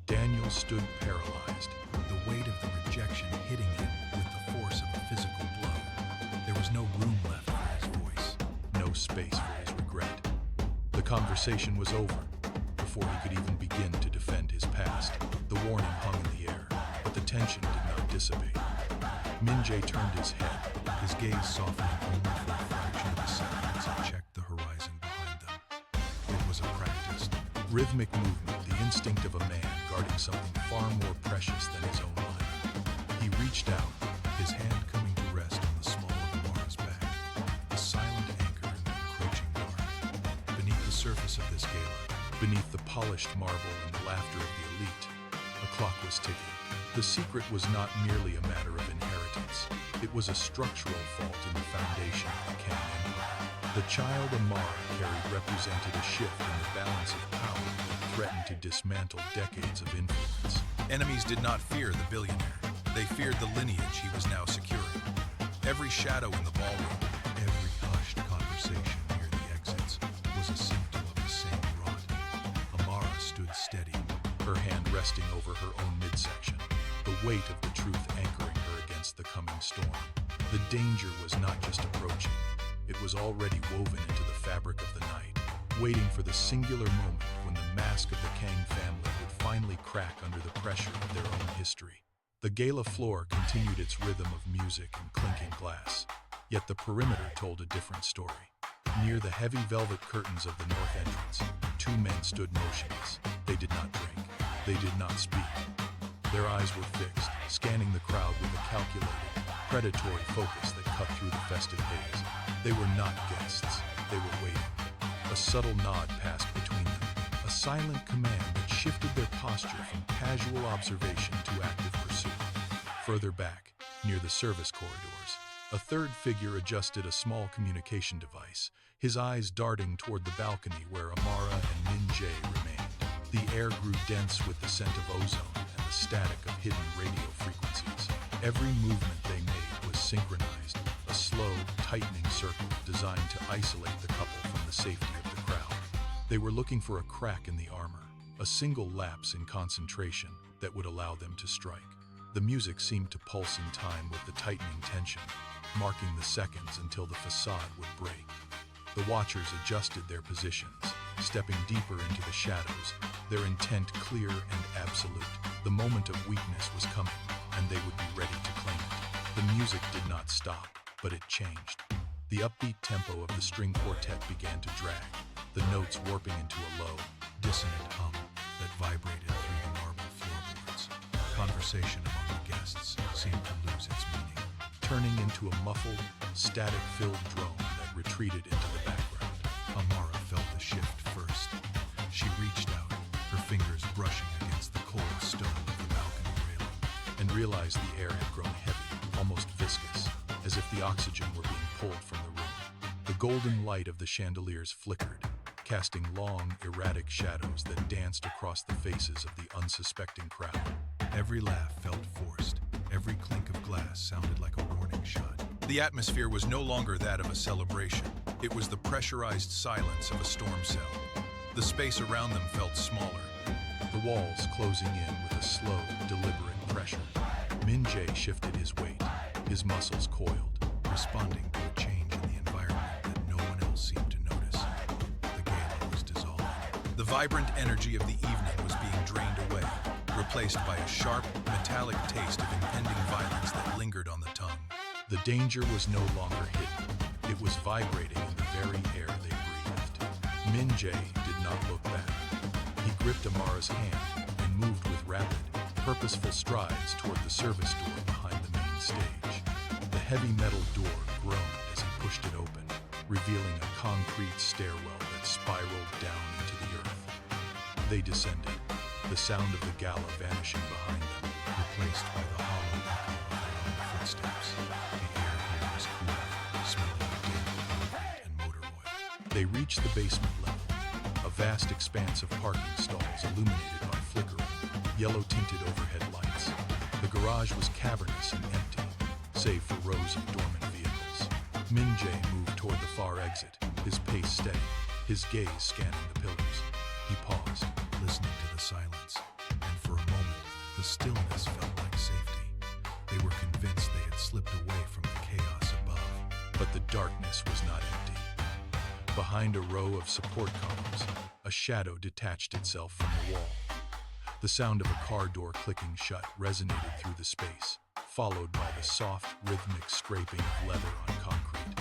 Daniel stood paralyzed, the weight of the rejection hitting him with the force of a physical blow. There was no room left for his voice, no space for his regret. The conversation was over before he could even begin to defend his past. The warning hung in the air, but the tension did not dissipate. Min-jae turned his head, his gaze softening only for a fraction of a second as he checked the horizon behind them. It was a practiced, rhythmic movement, the instinct of a man guarding something far more precious than his own life. He reached out, his hand coming to rest on the small of Amara's back, a silent anchor in the encroaching dark. Beneath the surface of this gala, beneath the polished marble and the laughter of the elite, a clock was ticking. The secret was not merely a matter of inheritance. It was a structural fault in the foundation of the Kang Empire. The child Amara carried represented a shift in the balance of power that threatened to dismantle decades of influence. Enemies did not fear the billionaire. They feared the lineage he was now securing. Every shadow in the ballroom, every hushed conversation near the exits was a symptom of the same rot. Amara stood steady, her hand resting over her own midsection, the weight of the truth anchoring her against the coming storm. The danger was not just approaching, it was already woven into the fabric of the night, waiting for the singular moment when the mask of the Kang family would finally crack under the pressure of their own history. The gala floor continued its rhythm of music and clinking glass, yet the perimeter told a different story. Near the heavy velvet curtains of the north entrance, two men stood motionless. They did not drink. They did not speak. Their eyes were fixed, scanning the crowd with a calculated, predatory focus that cut through the festive haze. They were not guests, they were waiting. A subtle nod passed between them, a silent command that shifted their posture from casual observation to active pursuit. Further back, near the service corridors, a third figure adjusted a small communication device, his eyes darting toward the balcony where Amara and Min-jae remained. The air grew dense with the scent of ozone and the static of hidden radio frequencies. Every movement they made was synchronized, a slow, tightening circle designed to isolate the couple from the safety of the crowd. They were looking for a crack in the armor, a single lapse in concentration that would allow them to strike. The music seemed to pulse in time with the tightening tension, marking the seconds until the facade would break. The watchers adjusted their positions, stepping deeper into the shadows, their intent clear and absolute. The moment of weakness was coming, and they would be ready to claim it. The music did not stop, but it changed. The upbeat tempo of the string quartet began to drag, the notes warping into a low, dissonant hum that vibrated through the marble floorboards. Conversation among the guests seemed to lose its meaning, turning into a muffled, static-filled drone that retreated into the background. Amara felt the shift first. She reached out, her fingers brushing against the cold stone of the balcony railing, and realized the air had grown heavy, almost viscous, as if the oxygen were being pulled from the room. The golden light of the chandeliers flickered, casting long, erratic shadows that danced across the faces of the unsuspecting crowd. Every laugh felt forced. Every clink of glass sounded like a warning shot. The atmosphere was no longer that of a celebration. It was the pressurized silence of a storm cell. The space around them felt smaller, the walls closing in with a slow, deliberate pressure. Min-jae shifted his weight, his muscles coiled, responding to a change in the environment that no one else seemed to notice. The gala was dissolving. The vibrant energy of the evening was being drained away, replaced by a sharp, metallic taste of impending violence that lingered on the tongue. The danger was no longer hidden. It was vibrating in the very air they breathed. Min-jae did not look back. He gripped Amara's hand and moved with rapid, purposeful strides toward the service door behind the main stage. The heavy metal door groaned as he pushed it open, revealing a concrete stairwell that spiraled down into the earth. They descended, the sound of the gala vanishing behind them, replaced by the hollow echo of their own footsteps. The air here was cool, smelling of damp concrete and motor oil. They reached the basement level, a vast expanse of parking stalls illuminated by flickering, yellow-tinted overhead lights. The garage was cavernous and empty, save for rows of dormant vehicles. Min-jae moved toward the far exit, his pace steady, his gaze scanning the pillars. He paused, listening to the silence, and for a moment, the stillness felt like safety. They were convinced they had slipped away from the chaos above. But the darkness was not empty. Behind a row of support columns, a shadow detached itself from the wall. The sound of a car door clicking shut resonated through the space, followed by the soft, rhythmic scraping of leather on concrete.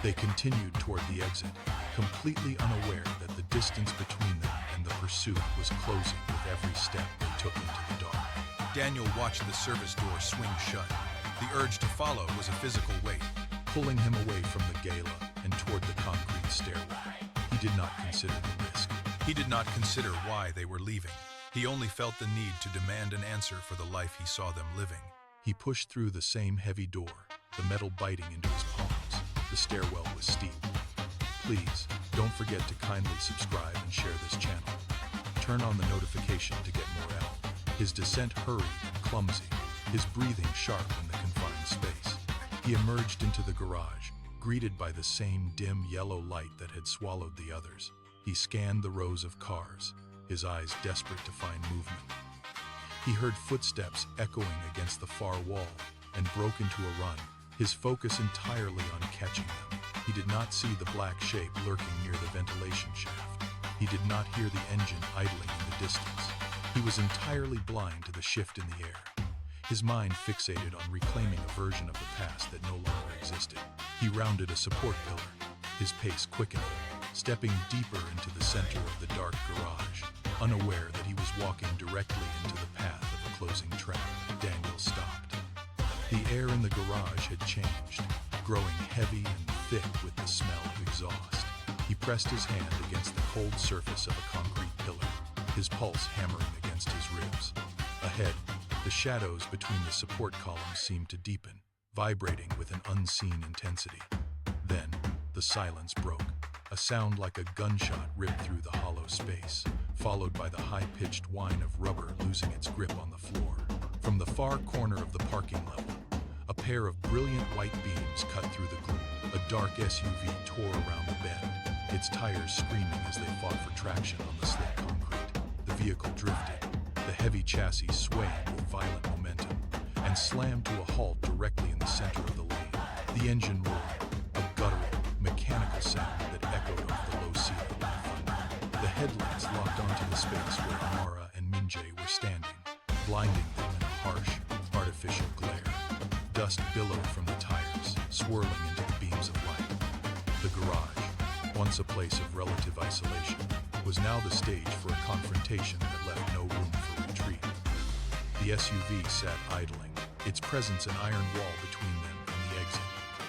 They continued toward the exit, completely unaware that the distance between them and the pursuit was closing with every step they took into the dark. Daniel watched the service door swing shut. The urge to follow was a physical weight, pulling him away from the gala and toward the concrete stairway. He did not consider the risk. He did not consider why they were leaving. He only felt the need to demand an answer for the life he saw them living. He pushed through the same heavy door, the metal biting into his palms. The stairwell was steep. Please, don't forget to kindly subscribe and share this channel. Turn on the notification to get more help. His descent hurried and clumsy, his breathing sharp in the confined space. He emerged into the garage, greeted by the same dim yellow light that had swallowed the others. He scanned the rows of cars, his eyes desperate to find movement. He heard footsteps echoing against the far wall and broke into a run, his focus entirely on catching them. He did not see the black shape lurking near the ventilation shaft. He did not hear the engine idling in the distance. He was entirely blind to the shift in the air, his mind fixated on reclaiming a version of the past that no longer existed. He rounded a support pillar, his pace quickening, stepping deeper into the center of the dark garage, unaware that he was walking directly into the path of a closing trap. Daniel stopped. The air in the garage had changed, growing heavy and thick with the smell of exhaust. He pressed his hand against the cold surface of a concrete pillar, his pulse hammering against his ribs. Ahead, the shadows between the support columns seemed to deepen, vibrating with an unseen intensity. Then, the silence broke. A sound like a gunshot ripped through the hollow space, followed by the high-pitched whine of rubber losing its grip on the floor. From the far corner of the parking level, a pair of brilliant white beams cut through the gloom. A dark SUV tore around the bend, its tires screaming as they fought for traction on the slick concrete. The vehicle drifted, the heavy chassis swaying with violent momentum, and slammed to a halt directly in the center of the lane. The engine roared, a guttural, mechanical sound that echoed off the low ceiling like thunder. The headlights locked onto the space where Amara and Minjae were standing, blinding them in a harsh, artificial glare. Dust billowed from the tires, swirling into the beams of light. The garage, once a place of relative isolation, was now the stage for a confrontation that left no room for retreat. The SUV sat idling, its presence an iron wall between them and the exit,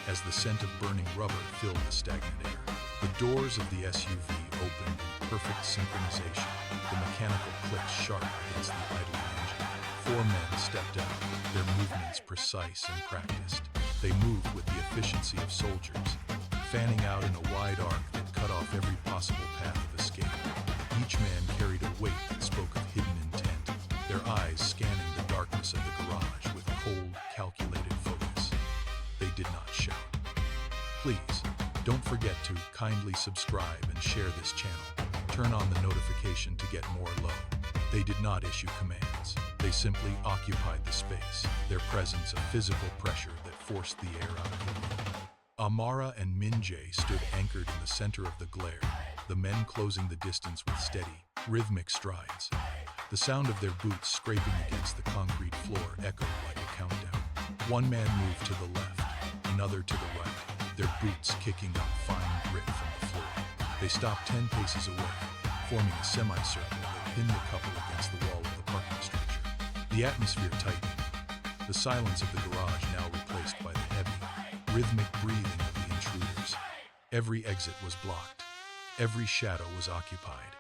as the scent of burning rubber filled the stagnant air. The doors of the SUV opened in perfect synchronization, the mechanical clicks sharp against the idling engine. 4 men stepped out, their movements precise and practiced. They moved with the efficiency of soldiers, fanning out in a wide arc that cut off every possible path of escape. Each man carried a weight that spoke of hidden intent, their eyes scanning the darkness of the garage with cold, calculated focus. They did not shout. Please, don't forget to kindly subscribe and share this channel. Turn on the notification to get more low. They did not issue commands. They simply occupied the space, their presence a physical pressure that forced the air out of the room. Amara and Minjae stood anchored in the center of the glare, the men closing the distance with steady, rhythmic strides. The sound of their boots scraping against the concrete floor echoed like a countdown. One man moved to the left, another to the right, their boots kicking up fine grit from the floor. They stopped 10 paces away, forming a semicircle that pinned the couple against the wall of the parking structure. The atmosphere tightened, the silence of the garage now replaced by the heavy, rhythmic breathing of the intruders. Every exit was blocked. Every shadow was occupied.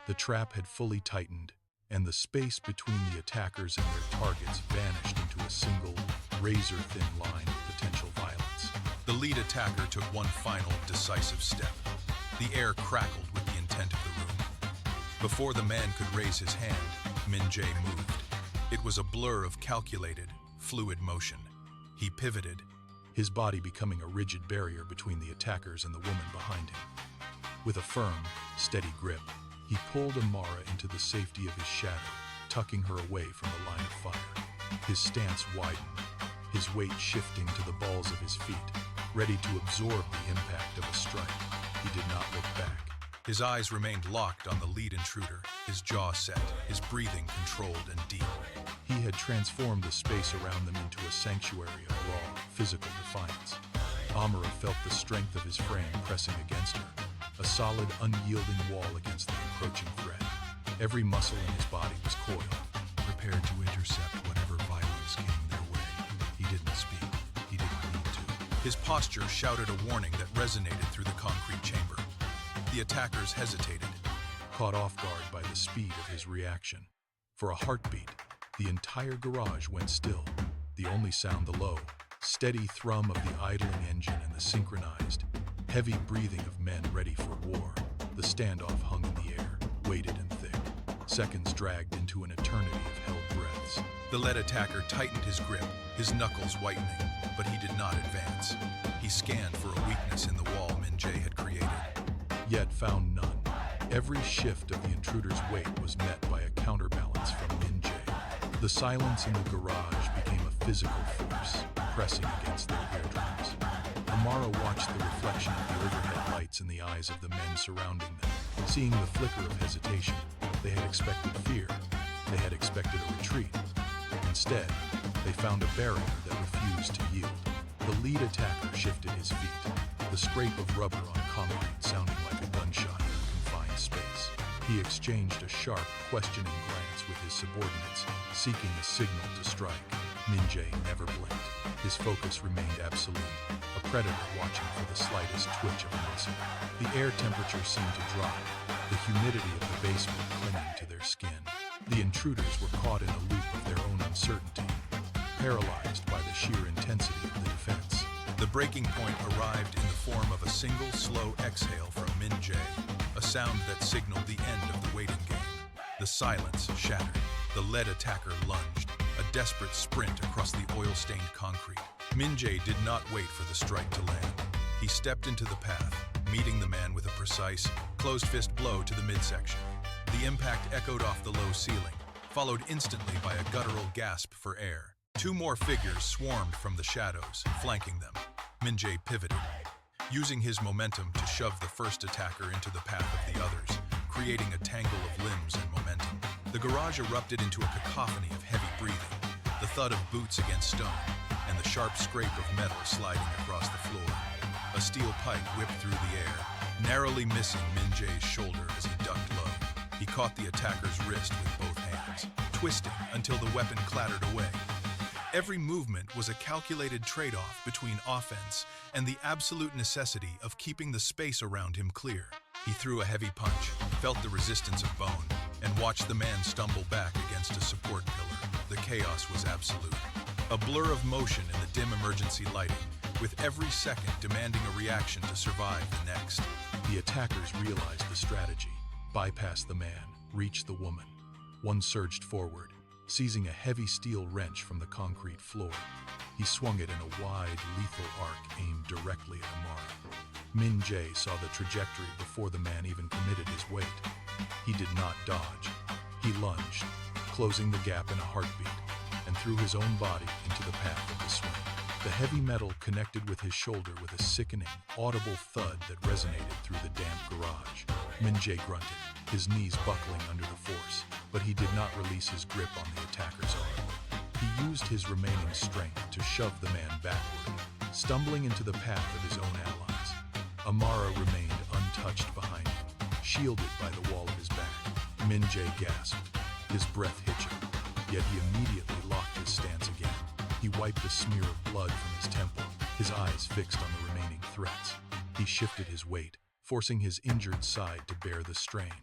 The trap had fully tightened, and the space between the attackers and their targets vanished into a single, razor-thin line of potential violence. The lead attacker took one final, decisive step. The air crackled with the intent of the room. Before the man could raise his hand, Minjae moved. It was a blur of calculated, fluid motion. He pivoted, his body becoming a rigid barrier between the attackers and the woman behind him. With a firm, steady grip, he pulled Amara into the safety of his shadow, tucking her away from the line of fire. His stance widened, his weight shifting to the balls of his feet, ready to absorb the impact of a strike. He did not look back. His eyes remained locked on the lead intruder, his jaw set, his breathing controlled and deep. He had transformed the space around them into a sanctuary of raw, physical defiance. Amara felt the strength of his frame pressing against her, a solid, unyielding wall against the encroaching threat. Every muscle in his body was coiled, prepared to intercept whatever violence came their way. He didn't speak. He didn't need to. His posture shouted a warning that resonated through the concrete chamber. The attackers hesitated, caught off guard by the speed of his reaction. For a heartbeat, the entire garage went still, the only sound the low, steady thrum of the idling engine and the synchronized, heavy breathing of men ready for war. The standoff hung in the air, weighted and thick. Seconds dragged into an eternity of held breaths. The lead attacker tightened his grip, his knuckles whitening, but he did not advance. He scanned for a weakness in the wall Minjae had created, yet found none. Every shift of the intruder's weight was met by a counterbalance from Minjae. The silence in the garage became a physical force, pressing against their eardrums. Amara watched the reflection of the overhead lights in the eyes of the men surrounding them. Seeing the flicker of hesitation, they had expected fear. They had expected a retreat. Instead, they found a barrier that refused to yield. The lead attacker shifted his feet, the scrape of rubber on concrete sounding like a gunshot in a confined space. He exchanged a sharp, questioning glance with his subordinates, seeking a signal to strike. Minjae never blinked. His focus remained absolute, a predator watching for the slightest twitch of a muscle. The air temperature seemed to drop, the humidity of the basement clinging to their skin. The intruders were caught in a loop of their own uncertainty, paralyzed by the sheer intensity of the defense. The breaking point arrived in the form of a single slow exhale from Min Jae, a sound that signaled the end of the waiting game. The silence shattered. The lead attacker lunged, a desperate sprint across the oil-stained concrete. Min Jae did not wait for the strike to land. He stepped into the path, meeting the man with a precise, closed-fist blow to the midsection. The impact echoed off the low ceiling, followed instantly by a guttural gasp for air. Two more figures swarmed from the shadows, flanking them. Min Jae pivoted, using his momentum to shove the first attacker into the path of the others, creating a tangle of limbs and momentum. The garage erupted into a cacophony of heavy breathing, the thud of boots against stone, and the sharp scrape of metal sliding across the floor. A steel pipe whipped through the air, narrowly missing Min Jae's shoulder as he ducked low. He caught the attacker's wrist with both hands, twisting until the weapon clattered away. Every movement was a calculated trade-off between offense and the absolute necessity of keeping the space around him clear. He threw a heavy punch, felt the resistance of bone, and watched the man stumble back against a support pillar. The chaos was absolute. A blur of motion in the dim emergency lighting, with every second demanding a reaction to survive the next. The attackers realized the strategy, bypassed the man, reached the woman. One surged forward, seizing a heavy steel wrench from the concrete floor. He swung it in a wide, lethal arc aimed directly at Amara. Min Jae saw the trajectory before the man even committed his weight. He did not dodge. He lunged, closing the gap in a heartbeat, and threw his own body into the path of the swing. The heavy metal connected with his shoulder with a sickening, audible thud that resonated through the damp garage. Min Jae grunted, his knees buckling under the force, but he did not release his grip on the attacker's arm. He used his remaining strength to shove the man backward, stumbling into the path of his own allies. Amara remained untouched behind him, shielded by the wall of his back. Min Jae gasped, his breath hitching, yet he immediately locked his stance again. He wiped a smear of blood from his temple, his eyes fixed on the remaining threats. He shifted his weight, forcing his injured side to bear the strain,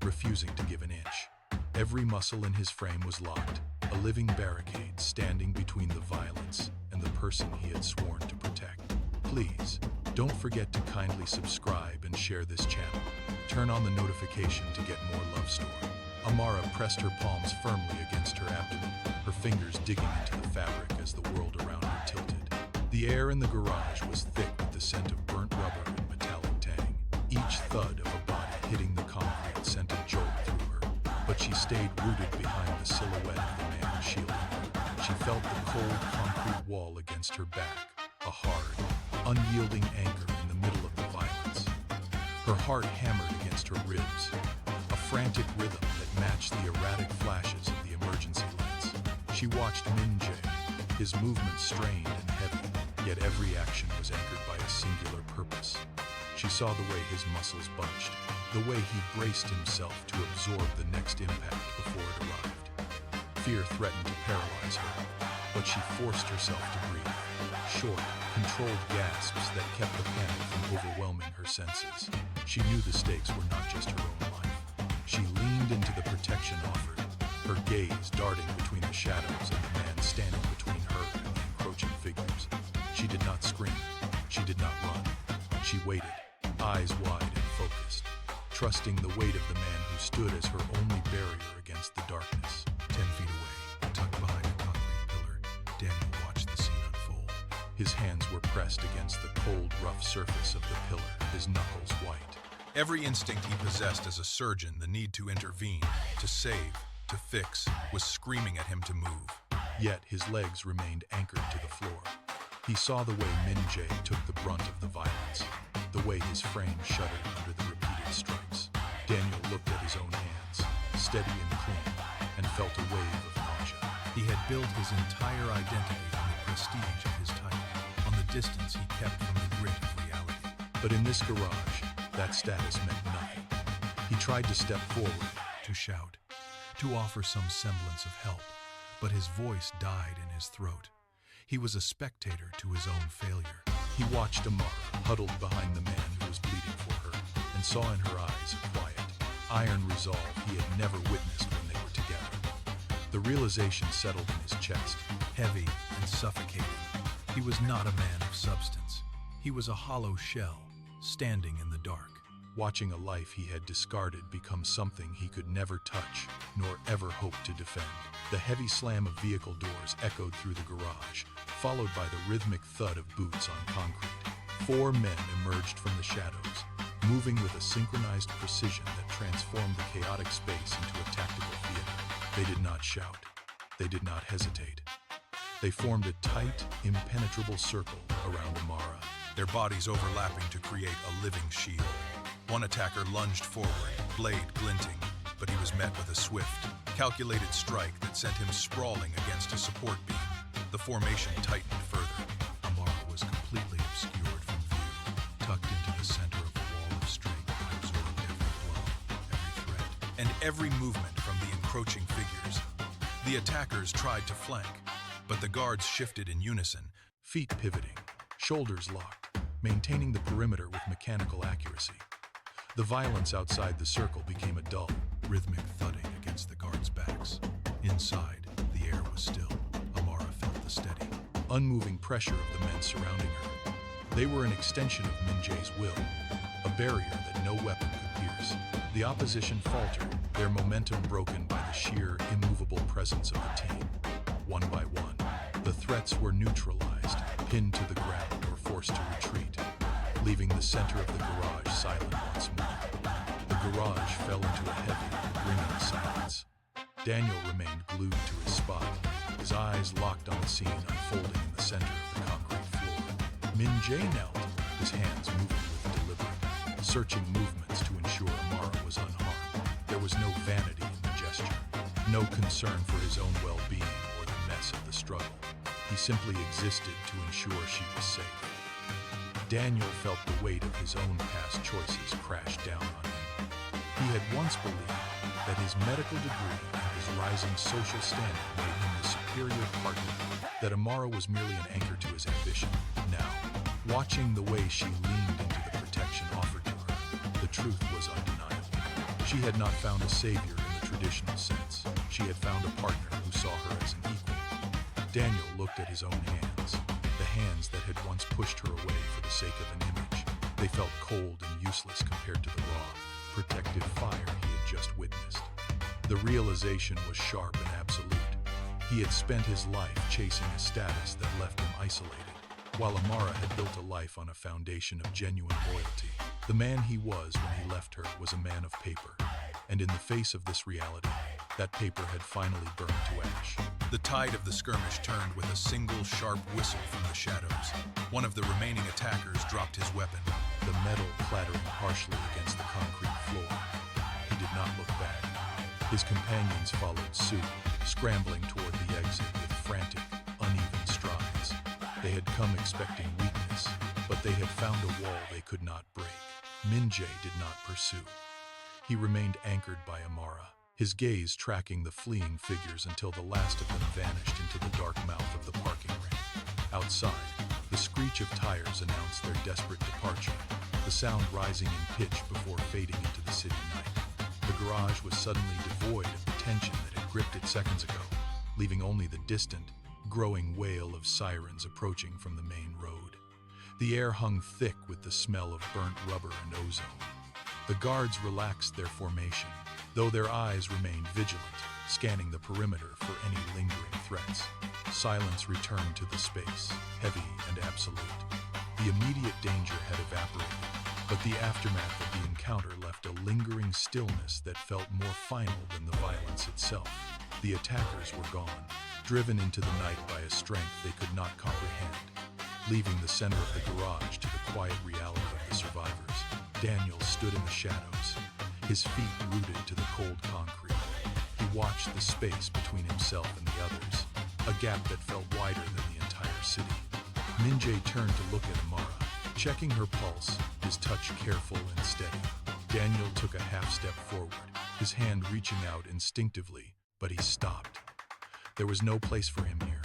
refusing to give an inch. Every muscle in his frame was locked, a living barricade standing between the violence and the person he had sworn to protect. Please, don't forget to kindly subscribe and share this channel. Turn on the notification to get more love story. Amara pressed her palms firmly against her abdomen, her fingers digging into the fabric as the world around her tilted. The air in the garage was thick with the scent of burnt rubber and metallic tang. Each thud of a body hitting the concrete sent a jolt through her, but she stayed rooted behind the silhouette of the man shielding her. She felt the cold concrete wall against her back, a hard, unyielding anchor in the middle of the violence. Her heart hammered against her ribs, a frantic rhythm that matched the erratic flashes of the emergency lights. She watched Min Jae, his movements strained and heavy, yet every action was anchored by a singular purpose. She saw the way his muscles bunched, the way he braced himself to absorb the next impact before it arrived. Fear threatened to paralyze her, but she forced herself to breathe. Short, controlled gasps that kept the panic from overwhelming her senses. She knew the stakes were not just her own life. She leaned into the protection offered, her gaze darting between the shadows and the man standing between her and the encroaching figures. She did not scream. She did not run. She waited, eyes wide and focused, trusting the weight of the man who stood as her only barrier against the darkness. 10 feet away, tucked behind a concrete pillar, Daniel watched the scene unfold. His hands were pressed against the cold, rough surface of the pillar, his knuckles white. Every instinct he possessed as a surgeon, the need to intervene, to save, to fix, was screaming at him to move. Yet his legs remained anchored to the floor. He saw the way Min Jae took the brunt of the violence, the way his frame shuddered under the repeated strikes. Daniel looked at his own hands, steady and clean, and felt a wave of nausea. He had built his entire identity on the prestige of his title, on the distance he kept from the grit of reality. But in this garage, that status meant nothing. He tried to step forward, to shout, to offer some semblance of help, but his voice died in his throat. He was a spectator to his own failure. He watched Amara, huddled behind the man who was bleeding for her, and saw in her eyes a quiet, iron resolve he had never witnessed when they were together. The realization settled in his chest, heavy and suffocating. He was not a man of substance. He was a hollow shell, standing in the dark, watching a life he had discarded become something he could never touch, nor ever hope to defend. The heavy slam of vehicle doors echoed through the garage, followed by the rhythmic thud of boots on concrete. 4 men emerged from the shadows, moving with a synchronized precision that transformed the chaotic space into a tactical theater. They did not shout. They did not hesitate. They formed a tight, impenetrable circle around Amara, their bodies overlapping to create a living shield. One attacker lunged forward, blade glinting, but he was met with a swift, calculated strike that sent him sprawling against a support beam. The formation tightened further. Amara was completely obscured from view, tucked into the center of a wall of strength that absorbed every blow, every threat, and every movement from the encroaching figures. The attackers tried to flank, but the guards shifted in unison, Feet pivoting, shoulders locked, maintaining the perimeter with mechanical accuracy. The violence outside the circle became a dull, rhythmic thudding against the guards' backs. Inside, the air was still. Amara felt the steady, unmoving pressure of the men surrounding her. They were an extension of Min Jae's will, a barrier that no weapon could pierce. The opposition faltered, their momentum broken by the sheer, immovable presence of the team. One by one, the threats were neutralized, pinned to the ground or forced to retreat, leaving the center of the garage silent once more. The garage fell into a heavy, ringing silence. Daniel remained glued to his spot, his eyes locked on the scene unfolding in the center of the concrete floor. Min Jae knelt, his hands moving with deliberate, searching movements to ensure Amara was unharmed. There was no vanity in the gesture, no concern for his own well-being or the mess of the struggle. He simply existed to ensure she was safe. Daniel felt the weight of his own past choices crash down on him. He had once believed that his medical degree and his rising social standing made him the superior partner, that Amara was merely an anchor to his ambition. Now, watching the way she leaned into the protection offered to her, the truth was undeniable. She had not found a savior in the traditional sense. She had found a partner who saw her as an equal. Daniel looked at his own hands, the hands that had once pushed her away for the sake of an image. They felt cold and useless compared to the raw, protective fire he had just witnessed. The realization was sharp and absolute. He had spent his life chasing a status that left him isolated, while Amara had built a life on a foundation of genuine loyalty. The man he was when he left her was a man of paper, and in the face of this reality, that paper had finally burned to ash. The tide of the skirmish turned with a single sharp whistle from the shadows. One of the remaining attackers dropped his weapon, the metal clattering harshly against the concrete floor. He did not look back. His companions followed suit, scrambling toward the exit with frantic, uneven strides. They had come expecting weakness, but they had found a wall they could not break. Min Jae did not pursue. He remained anchored by Amara, his gaze tracking the fleeing figures until the last of them vanished into the dark mouth of the parking ring. Outside, the screech of tires announced their desperate departure, the sound rising in pitch before fading into the city night. The garage was suddenly devoid of the tension that had gripped it seconds ago, leaving only the distant, growing wail of sirens approaching from the main road. The air hung thick with the smell of burnt rubber and ozone. The guards relaxed their formation, though their eyes remained vigilant, scanning the perimeter for any lingering threats. Silence returned to the space, heavy and absolute. The immediate danger had evaporated, but the aftermath of the encounter left a lingering stillness that felt more final than the violence itself. The attackers were gone, driven into the night by a strength they could not comprehend, leaving the center of the garage to the quiet reality of the survivors. Daniel stood in the shadows, his feet rooted to the cold concrete. He watched the space between himself and the others, a gap that felt wider than the entire city. Min Jae turned to look at Amara, checking her pulse, his touch careful and steady. Daniel took a half step forward, his hand reaching out instinctively, but he stopped. There was no place for him here.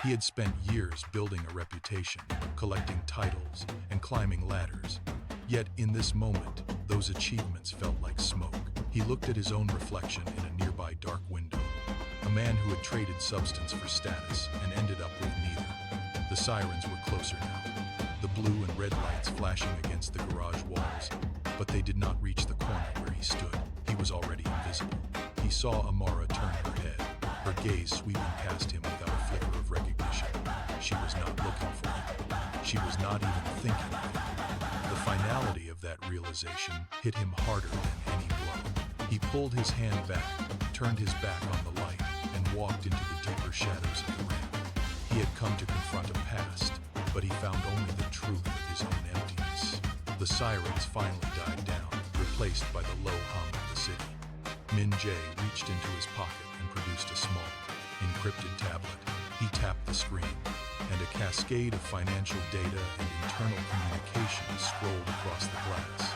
He had spent years building a reputation, collecting titles, and climbing ladders. Yet in this moment, those achievements felt like smoke. He looked at his own reflection in a nearby dark window. A man who had traded substance for status and ended up with neither. The sirens were closer now, the blue and red lights flashing against the garage walls, but they did not reach the corner where he stood. He was already invisible. He saw Amara turn her head, her gaze sweeping past him without a flicker of recognition. She was not looking for him. She was not even thinking of him. The finality of that realization hit him harder than any blow. He pulled his hand back, turned his back on the light, and walked into the deeper shadows of the ramp. He had come to confront a past, but he found only the truth of his own emptiness. The sirens finally died down, replaced by the low hum of the city. Min Jae reached into his pocket and produced a small, encrypted tablet. He tapped the screen, and a cascade of financial data and internal communications scrolled across the glass.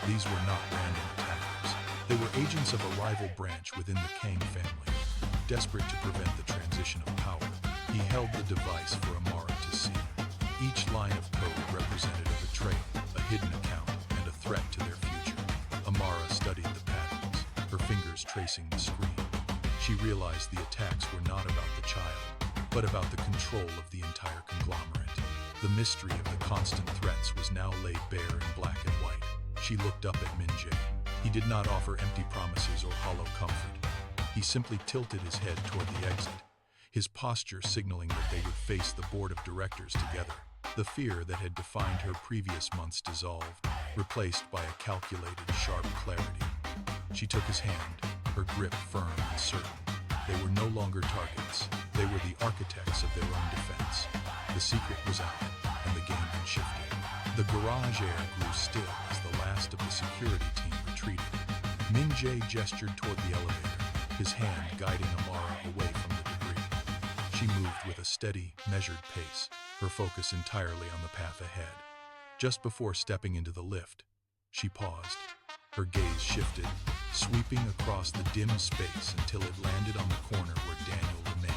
These were not random attackers. They were agents of a rival branch within the Kang family, desperate to prevent the transition of power. He held the device for Amara to see. Each line of code represented a betrayal, a hidden account, and a threat to their future. Amara studied the patterns, her fingers tracing the screen. She realized the attacks were not about the child, but about the control of the entire conglomerate. The mystery of the constant threats was now laid bare in black and white. She looked up at Min Jae. He did not offer empty promises or hollow comfort. He simply tilted his head toward the exit, his posture signaling that they would face the board of directors together. The fear that had defined her previous months dissolved, replaced by a calculated, sharp clarity. She took his hand, her grip firm and certain. They were no longer targets. They were the architects of their own defense. The secret was out, and the game had shifted. The garage air grew still as the last of the security team retreated. Min Jae gestured toward the elevator, his hand guiding Amara away from the debris. She moved with a steady, measured pace, her focus entirely on the path ahead. Just before stepping into the lift, she paused. Her gaze shifted, sweeping across the dim space until it landed on the corner where Daniel remained.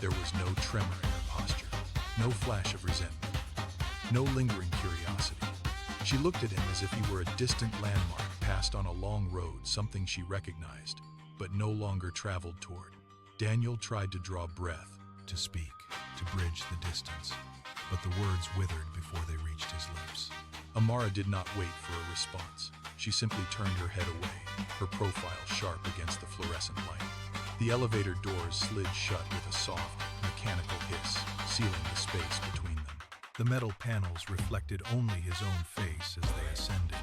There was no tremor in her posture, no flash of resentment, no lingering curiosity. She looked at him as if he were a distant landmark passed on a long road, something she recognized, but no longer traveled toward. Daniel tried to draw breath, To speak, to bridge the distance, but the words withered before they reached his lips. Amara did not wait for a response. She simply turned her head away, her profile sharp against the fluorescent light. The elevator doors slid shut with a soft, mechanical hiss, sealing the space between them. The metal panels reflected only his own face as they ascended,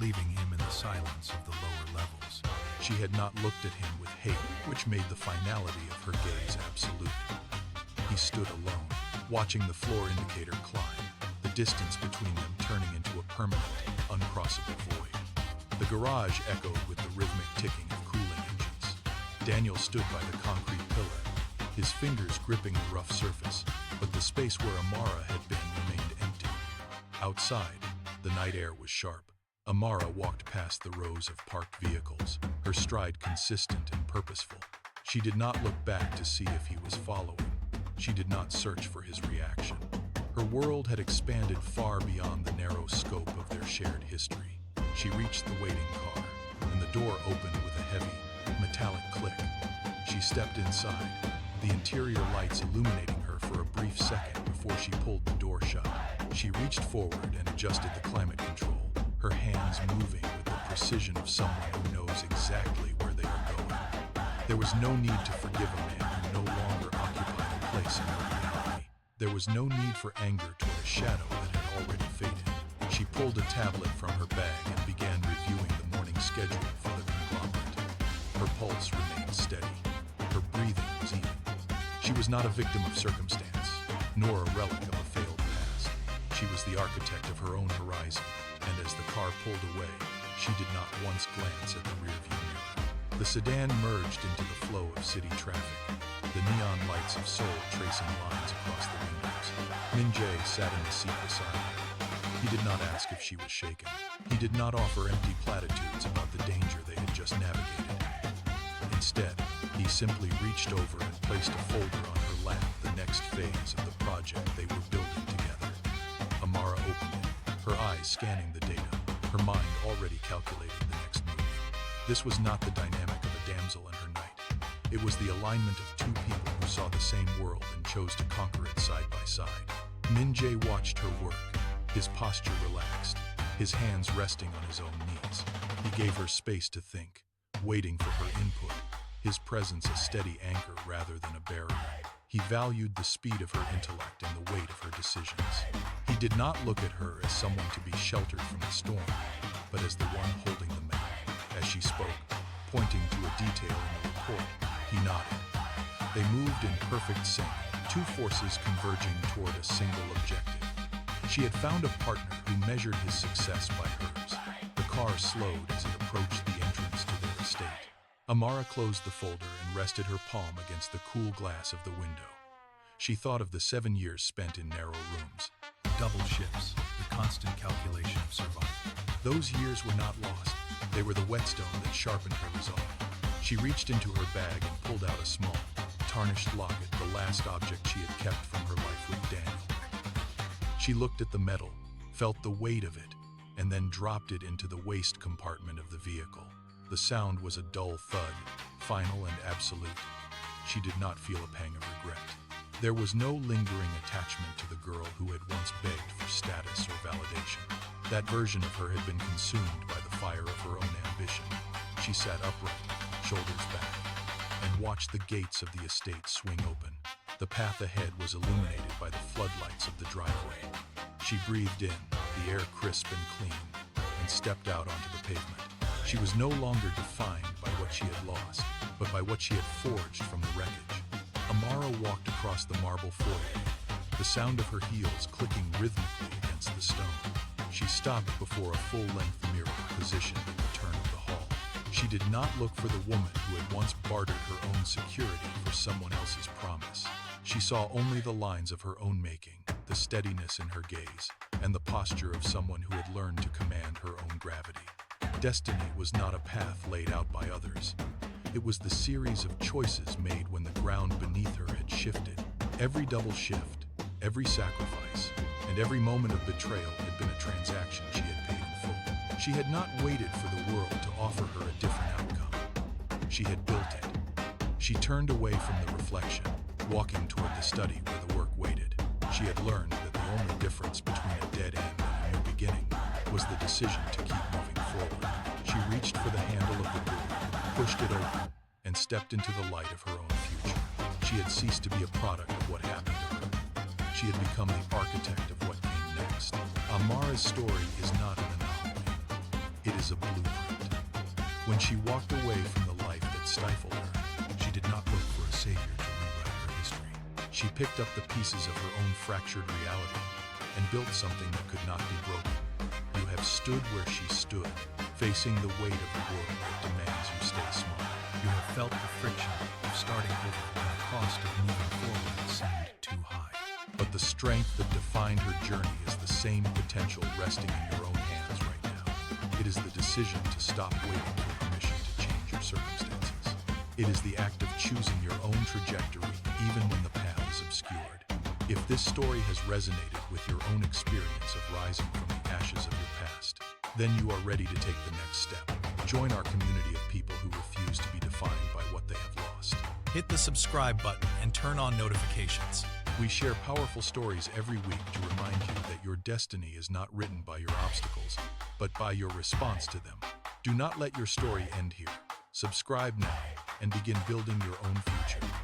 leaving him in the silence of the lower levels. She had not looked at him with hate, which made the finality of her gaze absolute. He stood alone, watching the floor indicator climb, the distance between them turning into a permanent, uncrossable void. The garage echoed with the rhythmic ticking of cooling engines. Daniel stood by the concrete pillar, his fingers gripping the rough surface, but the space where Amara had been remained empty. Outside, the night air was sharp. Amara walked past the rows of parked vehicles, her stride consistent and purposeful. She did not look back to see if he was following. She did not search for his reaction. Her world had expanded far beyond the narrow scope of their shared history. She reached the waiting car, and the door opened with a heavy, metallic click. She stepped inside, the interior lights illuminating her for a brief second before she pulled the door shut. She reached forward and adjusted the climate control, her hands moving with the precision of someone who knows exactly where they are going. There was no need to forgive a man who no longer occupied a place in her reality. There was no need for anger toward a shadow that had already faded. She pulled a tablet from her bag and began reviewing the morning schedule for the conglomerate. Her pulse remained steady. Her breathing was even. She was not a victim of circumstance, nor a relic of a failed past. She was the architect of her own horizon, and as the car pulled away, she did not once glance at the rearview mirror. The sedan merged into the flow of city traffic, the neon lights of Seoul tracing lines across the windows. Min Jae sat in the seat beside her. He did not ask if she was shaken. He did not offer empty platitudes about the danger they had just navigated. Instead, he simply reached over and placed a folder on her lap the next next phase of the project they were building together. Amara opened it, her eyes scanning the data, her mind already calculating the next move. This was not the dynamic of a damsel and her knight. It was the alignment of two people who saw the same world and chose to conquer it side by side. Min-jae watched her work, his posture relaxed, his hands resting on his own knees. He gave her space to think, waiting for her input, his presence a steady anchor rather than a barrier. He valued the speed of her intellect and the weight of her decisions. He did not look at her as someone to be sheltered from the storm, but as the one holding the map. As she spoke, pointing to a detail in the report, he nodded. They moved in perfect sync, two forces converging toward a single objective. She had found a partner who measured his success by hers. The car slowed as it approached the entrance to their estate. Amara closed the folder and rested her palm against the cool glass of the window. She thought of the 7 years spent in narrow rooms. Double shifts, the constant calculation of survival. Those years were not lost. They were the whetstone that sharpened her resolve. She reached into her bag and pulled out a small, tarnished locket, the last object she had kept from her life with Daniel. She looked at the metal, felt the weight of it, and then dropped it into the waste compartment of the vehicle. The sound was a dull thud, final and absolute. She did not feel a pang of regret. There was no lingering attachment to the girl who had once begged for status or validation. That version of her had been consumed by the fire of her own ambition. She sat upright, shoulders back, and watched the gates of the estate swing open. The path ahead was illuminated by the floodlights of the driveway. She breathed in, the air crisp and clean, and stepped out onto the pavement. She was no longer defined by what she had lost, but by what she had forged from the wreckage. Amara walked across the marble foyer, the sound of her heels clicking rhythmically against the stone. She stopped before a full-length mirror positioned at the turn of the hall. She did not look for the woman who had once bartered her own security for someone else's promise. She saw only the lines of her own making, the steadiness in her gaze, and the posture of someone who had learned to command her own gravity. Destiny was not a path laid out by others. It was the series of choices made when the ground beneath her had shifted. Every double shift, every sacrifice, and every moment of betrayal had been a transaction she had paid in full. She had not waited for the world to offer her a different outcome. She had built it. She turned away from the reflection, walking toward the study where the work waited. She had learned that the only difference between a dead end and a new beginning was the decision to keep moving forward. She reached for the handle of the door, pushed it open, and stepped into the light of her own future. She had ceased to be a product of what happened to her. She had become the architect of what came next. Amara's story is not an anomaly. It is a blueprint. When she walked away from the life that stifled her, she did not look for a savior to rewrite her history. She picked up the pieces of her own fractured reality and built something that could not be broken. You have stood where she stood, facing the weight of a world that demands you stay small. You have felt the friction of starting over when the cost of moving forward seemed too high. But the strength that defined her journey is the same potential resting in your own hands right now. It is the decision to stop waiting for permission to change your circumstances. It is the act of choosing your own trajectory even when the path is obscured. If this story has resonated with your own experience of rising from the ashes of your past, then you are ready to take the next step. Join our community of people who refuse to be defined by what they have lost. Hit the subscribe button and turn on notifications. We share powerful stories every week to remind you that your destiny is not written by your obstacles, but by your response to them. Do not let your story end here. Subscribe now and begin building your own future.